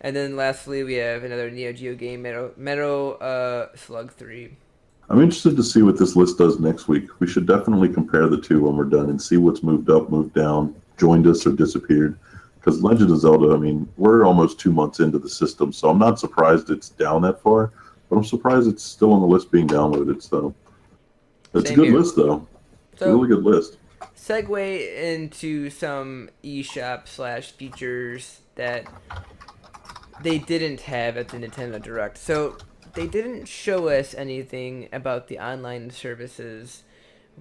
And then lastly, we have another Neo Geo game, Metal Slug 3. I'm interested to see what this list does next week. We should definitely compare the two when we're done and see what's moved up, moved down, joined us, or disappeared. Because Legend of Zelda, I mean, we're almost 2 months into the system, so I'm not surprised it's down that far, but I'm surprised it's still on the list being downloaded. So it's a good list, though. It's a really good list. Segue into some eShop / features that they didn't have at the Nintendo Direct. So they didn't show us anything about the online services.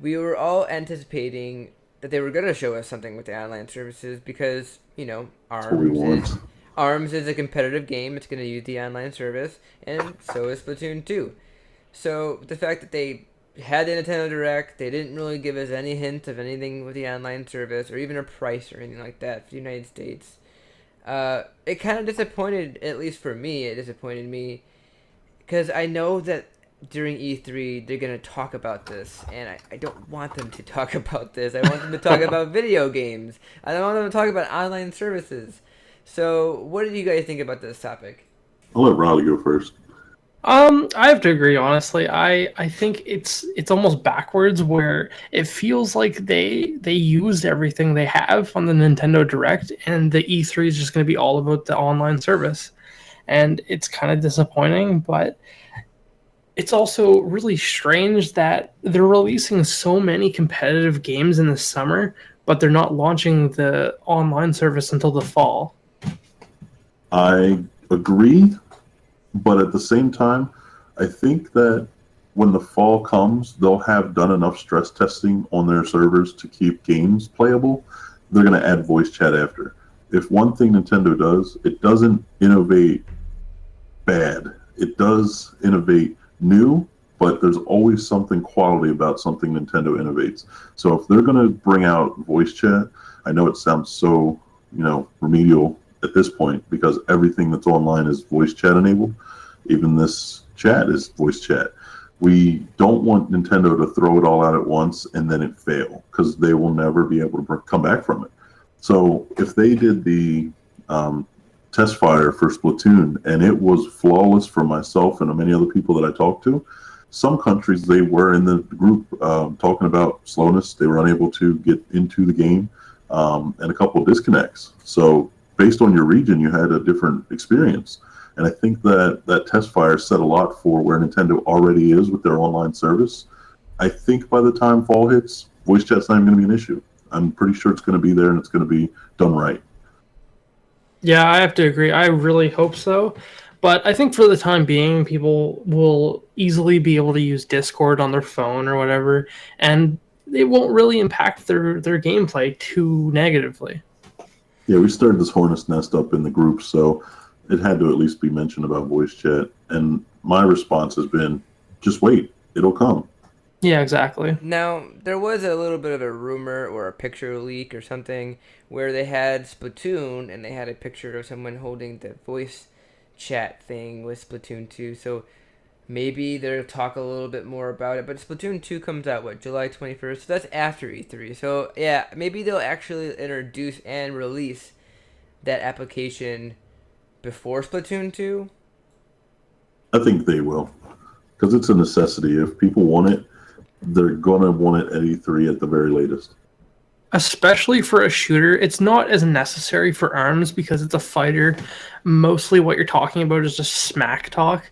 We were all anticipating that they were going to show us something with the online services because, you know, ARMS is a competitive game. It's going to use the online service, and so is Splatoon 2. So the fact that they had the Nintendo Direct. They didn't really give us any hint of anything with the online service or even a price or anything like that for the United States. It kind of disappointed, at least for me, it disappointed me because I know that during E3 they're going to talk about this, and I don't want them to talk about this. I want them to talk about video games. I don't want them to talk about online services. So what did you guys think about this topic? I'll let Riley go first. I have to agree, honestly. I think it's almost backwards where it feels like they used everything they have on the Nintendo Direct and the E3 is just going to be all about the online service. And it's kind of disappointing, but it's also really strange that they're releasing so many competitive games in the summer, but they're not launching the online service until the fall. I agree, but at the same time, I think that when the fall comes, they'll have done enough stress testing on their servers to keep games playable. They're going to add voice chat after. If one thing Nintendo does, it doesn't innovate bad. It does innovate new, but there's always something quality about something Nintendo innovates. So if they're going to bring out voice chat, I know it sounds so, remedial at this point because everything that's online is voice chat enabled. Even this chat is voice chat. We don't want Nintendo to throw it all out at once and then it fail because they will never be able to come back from it. So if they did the test fire for Splatoon and it was flawless for myself and many other people that I talked to, some countries they were in the group talking about slowness. They were unable to get into the game and a couple of disconnects. So based on your region, you had a different experience. And I think that test fire said a lot for where Nintendo already is with their online service. I think by the time fall hits, voice chat's not even going to be an issue. I'm pretty sure it's going to be there and it's going to be done right. Yeah, I have to agree. I really hope so. But I think for the time being, people will easily be able to use Discord on their phone or whatever, and it won't really impact their gameplay too negatively. Yeah, we started this hornet's nest up in the group, so it had to at least be mentioned about voice chat. And my response has been, just wait, it'll come. Yeah, exactly. Now, there was a little bit of a rumor or a picture leak or something where they had Splatoon and they had a picture of someone holding the voice chat thing with Splatoon 2. So maybe they'll talk a little bit more about it. But Splatoon 2 comes out, July 21st? So that's after E3. So yeah, maybe they'll actually introduce and release that application before Splatoon 2. I think they will, because it's a necessity. If people want it, they're going to want it at E3 at the very latest. Especially for a shooter, it's not as necessary for ARMS because it's a fighter. Mostly what you're talking about is just smack talk.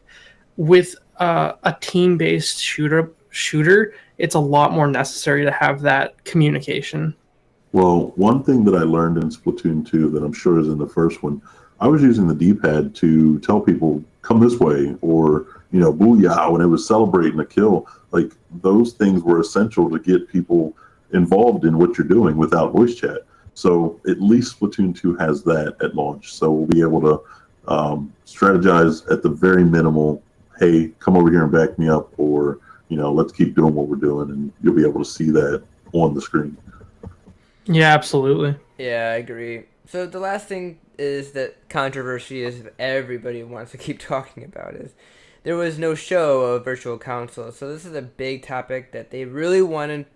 With a team-based shooter, it's a lot more necessary to have that communication. Well, one thing that I learned in Splatoon 2 that I'm sure is in the first one, I was using the D-pad to tell people, come this way, or, booyah, when it was celebrating a kill. Like, those things were essential to get people involved in what you're doing without voice chat. So at least Splatoon 2 has that at launch. So we'll be able to strategize at the very minimal, hey, come over here and back me up, or, let's keep doing what we're doing, and you'll be able to see that on the screen. Yeah, absolutely. Yeah, I agree. So the last thing is that controversy is everybody wants to keep talking about is there was no show of Virtual Console. So this is a big topic that they really wanted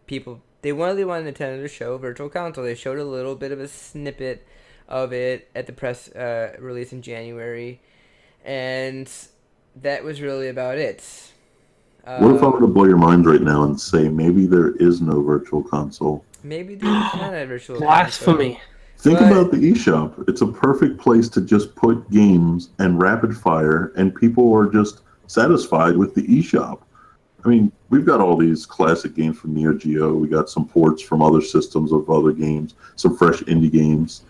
Nintendo to show Virtual Console. They showed a little bit of a snippet of it at the press release in January, and that was really about it. What if I were to blow your mind right now and say maybe there is no Virtual Console? Maybe there's not a Virtual Blasphemy. Console. Think about the eShop. It's a perfect place to just put games and rapid fire, and people are just satisfied with the eShop. I mean, we've got all these classic games from Neo Geo. We got some ports from other systems of other games, some fresh indie games.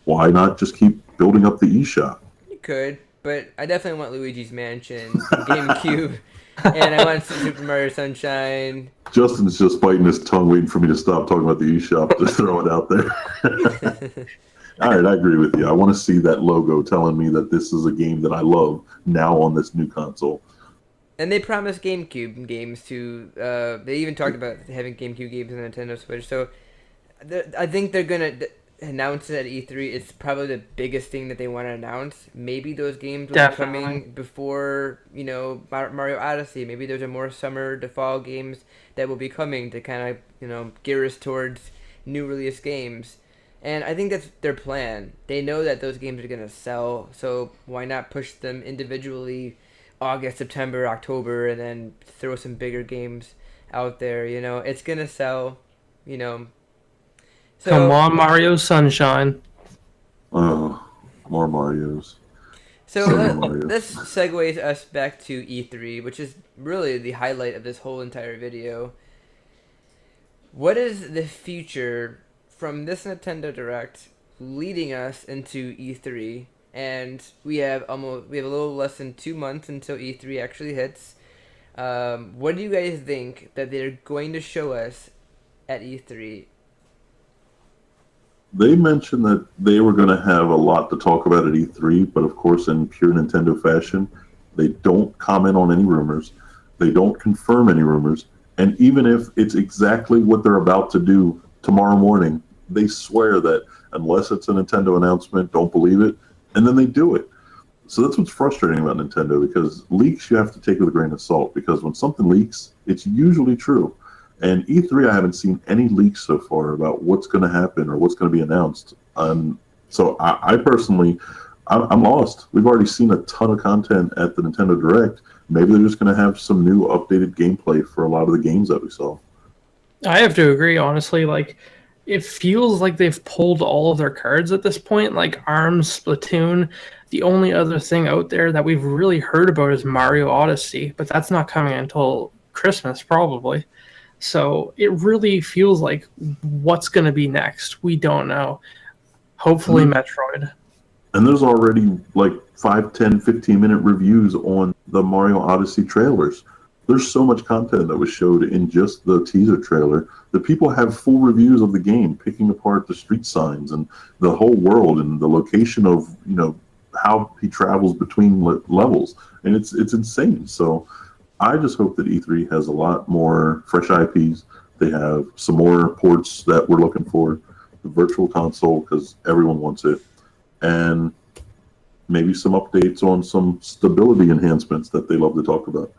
Why not just keep building up the eShop? You could, but I definitely want Luigi's Mansion, GameCube, and I want Super Mario Sunshine. Justin's just biting his tongue, waiting for me to stop talking about the eShop to throw it out there. All right, I agree with you. I want to see that logo telling me that this is a game that I love now on this new console. And they promised GameCube games to. They even talked about having GameCube games on Nintendo Switch. So I think they're gonna announce it at E3. It's probably the biggest thing that they want to announce. Maybe those games will be Definitely. coming before Mario Odyssey. Maybe there's a more summer to fall games that will be coming to kind of gear us towards new release games. And I think that's their plan. They know that those games are gonna sell, so why not push them individually, August, September, October, and then throw some bigger games out there. It's gonna sell. You know, Come so on, Mario Sunshine. Oh, more Marios. so So let, Mario. this segues us back to E3, which is really the highlight of this whole entire video. What is the future from this Nintendo Direct leading us into E3? And we have a little less than 2 months until E3 actually hits. What do you guys think that they're going to show us at E3? They mentioned that they were going to have a lot to talk about at E3, but of course, in pure Nintendo fashion, they don't comment on any rumors. They don't confirm any rumors. And even if it's exactly what they're about to do tomorrow morning, they swear that unless it's a Nintendo announcement, don't believe it. And then they do it. So that's what's frustrating about Nintendo, because leaks you have to take with a grain of salt, because when something leaks, it's usually true. And E3, I haven't seen any leaks so far about what's going to happen or what's going to be announced. So I personally, I'm lost. We've already seen a ton of content at the Nintendo Direct. Maybe they're just going to have some new updated gameplay for a lot of the games that we saw. I have to agree, honestly. Like, it feels like they've pulled all of their cards at this point, like ARMS, Splatoon. The only other thing out there that we've really heard about is Mario Odyssey, but that's not coming until Christmas, probably. So it really feels like what's going to be next. We don't know. Hopefully, Metroid. And there's already like 5, 10, 15-minute reviews on the Mario Odyssey trailers. There's so much content that was showed in just the teaser trailer that people have full reviews of the game, picking apart the street signs and the whole world and the location of, how he travels between levels. And it's insane. So I just hope that E3 has a lot more fresh IPs. They have some more ports that we're looking for, the Virtual Console, because everyone wants it, and maybe some updates on some stability enhancements that they love to talk about.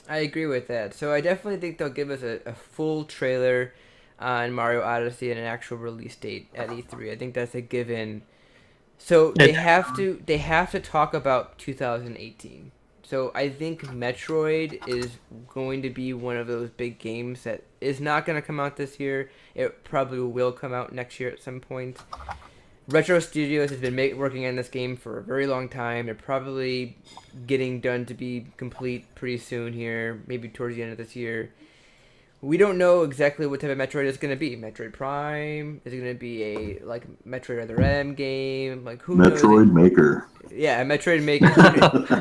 I agree with that. So I definitely think they'll give us a full trailer on Mario Odyssey and an actual release date at E3. I think that's a given. So they have to talk about 2018. So I think Metroid is going to be one of those big games that is not going to come out this year. It probably will come out next year at some point. Retro Studios has been working on this game for a very long time. They're probably getting done to be complete pretty soon here, maybe towards the end of this year. We don't know exactly what type of Metroid it's going to be. Metroid Prime? Is it going to be a Metroid Other M game? Like, who knows? Metroid Maker. Yeah, Metroid Maker.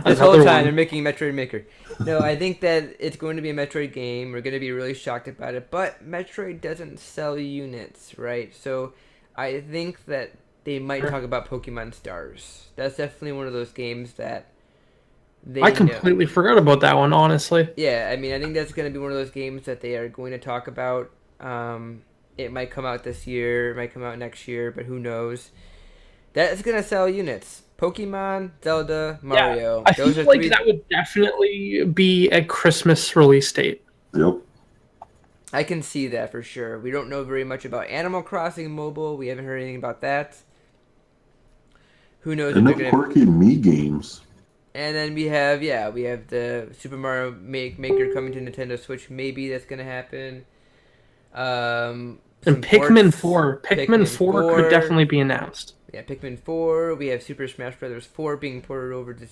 This whole time they're making Metroid Maker. No, I think that it's going to be a Metroid game. We're going to be really shocked about it. But Metroid doesn't sell units, right? So I think that they might talk about Pokemon Stars. That's definitely one of those games that I completely forgot about that one, honestly. Yeah, I mean, I think that's going to be one of those games that they are going to talk about. It might come out this year, it might come out next year, but who knows? That's going to sell units. Pokemon, Zelda, Mario. Yeah, I feel like that would definitely be a Christmas release date. Yep. I can see that for sure. We don't know very much about Animal Crossing Mobile. We haven't heard anything about that. Who knows? And the quirky Mii games. And then we have the Super Mario Maker coming to Nintendo Switch. Maybe that's gonna happen. And Pikmin 4. Pikmin 4 could definitely be announced. Yeah, Pikmin 4. We have Super Smash Bros. 4 being ported over to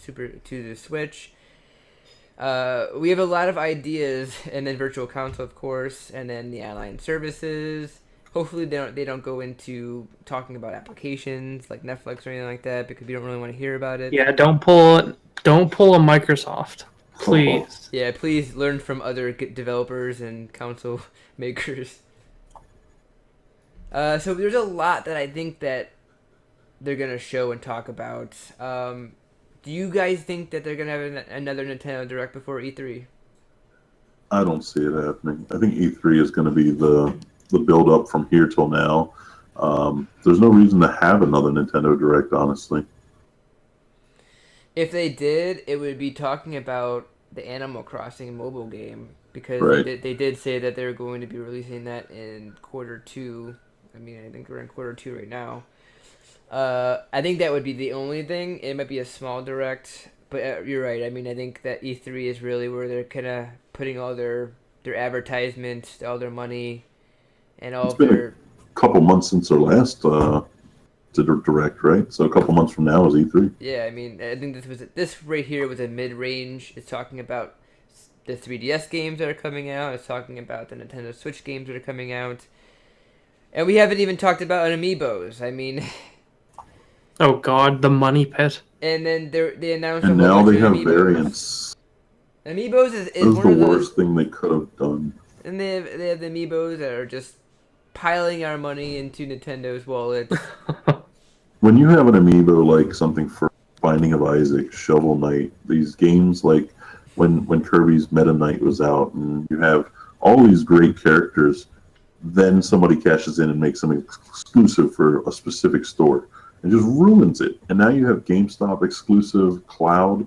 the Switch. We have a lot of ideas, and then Virtual Console, of course, and then the online services. Hopefully they don't go into talking about applications like Netflix or anything like that, because we don't really want to hear about it. Yeah, don't pull a Microsoft, please. Yeah, please learn from other developers and console makers. So there's a lot that I think that they're gonna show and talk about. Do you guys think that they're gonna have another Nintendo Direct before E3? I don't see it happening. I think E3 is going to be the build up from here till now. There's no reason to have another Nintendo Direct, honestly. If they did, it would be talking about the Animal Crossing mobile game because Right. they did say that they're going to be releasing that in quarter two. I mean, I think we're in quarter two right now. I think that would be the only thing. It might be a small direct, but you're right. I mean, I think that E3 is really where they're kind of putting all their advertisements, all their money, and all It's of been their. a couple months since their last Direct, right? So a couple months from now is E3. Yeah, I mean, I think this right here was a mid range. It's talking about the 3DS games that are coming out. It's talking about the Nintendo Switch games that are coming out, and we haven't even talked about amiibos. I mean. Oh God, the money pit. And then they announced And a whole now bunch they of have amiibos. variants. Amiibos is That was one the of those, worst thing they could have done. and they have the amiibos that are just piling our money into Nintendo's wallet. When you have an amiibo like something for Binding of Isaac, Shovel Knight, these games like when Kirby's Meta Knight was out, and you have all these great characters, then somebody cashes in and makes them exclusive for a specific store and just ruins it. And now you have GameStop exclusive Cloud.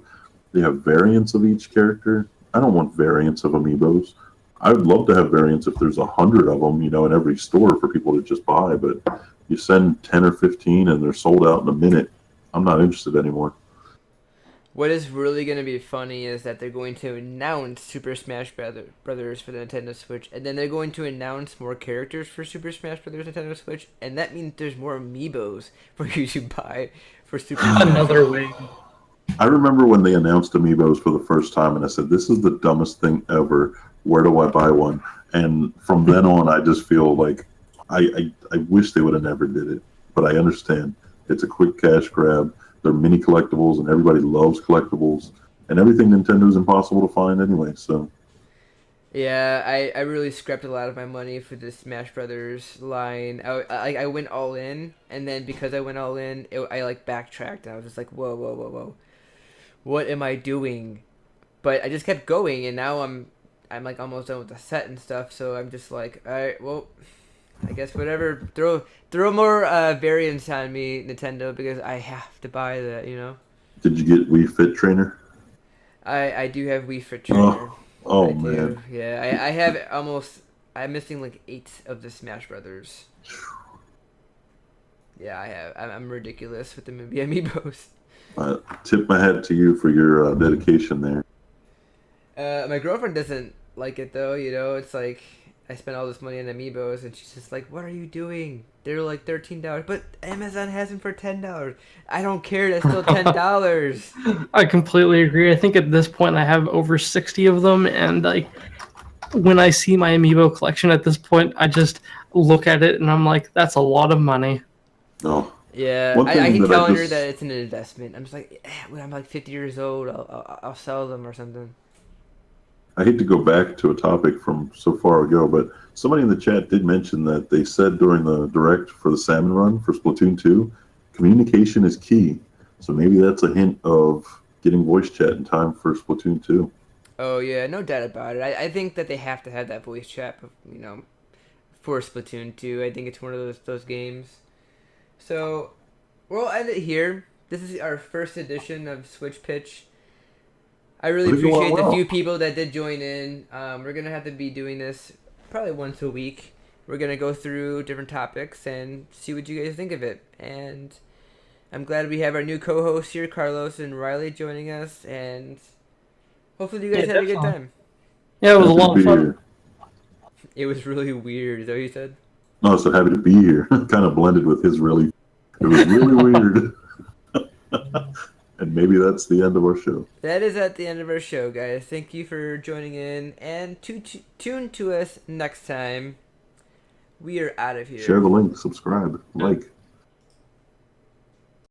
They have variants of each character. I don't want variants of amiibos. I would love to have variants if there's 100 of them, in every store for people to just buy. But you send 10 or 15 and they're sold out in a minute. I'm not interested anymore. What is really going to be funny is that they're going to announce Super Smash Brothers for the Nintendo Switch, and then they're going to announce more characters for Super Smash Brothers Nintendo Switch, and that means there's more amiibos for you to buy for Super Smash. Another way. I remember when they announced amiibos for the first time, and I said, "This is the dumbest thing ever. Where do I buy one?" And from then on, I just feel like I wish they would have never did it. But I understand it's a quick cash grab. They're mini collectibles, and everybody loves collectibles. And everything Nintendo is impossible to find anyway. So Yeah, I really scrapped a lot of my money for the Smash Brothers line. I went all in, and then because I went all in, I like backtracked, and I was just like, whoa, whoa, whoa, whoa, what am I doing? But I just kept going, and now I'm like almost done with the set and stuff. So I'm just like, all right, well, I guess whatever. Throw more variants on me, Nintendo, because I have to buy that. did you get Wii Fit Trainer? I do have Wii Fit Trainer. Oh I man. do. Yeah, I have almost. I'm missing like 8 of the Smash Brothers. Yeah, I have. I'm ridiculous with the movie amiibos. I tip my hat to you for your dedication there. My girlfriend doesn't like it though. It's like I spent all this money on amiibos, and she's just like, "What are you doing? They're like $13, but Amazon has them for $10. I don't care. That's still $10." I completely agree. I think at this point I have over 60 of them, and like when I see my amiibo collection at this point, I just look at it and I'm like, that's a lot of money. No. Yeah, One I thing keep that I telling her just- that it's an investment. I'm just like, when I'm like 50 years old, I'll sell them or something. I hate to go back to a topic from so far ago, but somebody in the chat did mention that they said during the direct for the Salmon Run for Splatoon 2, communication is key. So maybe that's a hint of getting voice chat in time for Splatoon 2. Oh yeah, no doubt about it. I think that they have to have that voice chat, for Splatoon 2. I think it's one of those games. So, we'll end it here. This is our first edition of Switch Pitch. I really I think it went appreciate the well. few people that did join in. We're gonna have to be doing this probably once a week. We're gonna go through different topics and see what you guys think of it. And I'm glad we have our new co-hosts here, Carlos and Riley, joining us. And hopefully you guys Yeah, had a good definitely. time. Yeah, it was a Happy to lot of be fun. here. It was really weird. Is that what you said? No, so happy to be here. Kind of blended with his really. It was really weird. And maybe that's the end of our show. That is at the end of our show, guys. Thank you for joining in, and tune to us next time. We are out of here. Share the link, subscribe, like.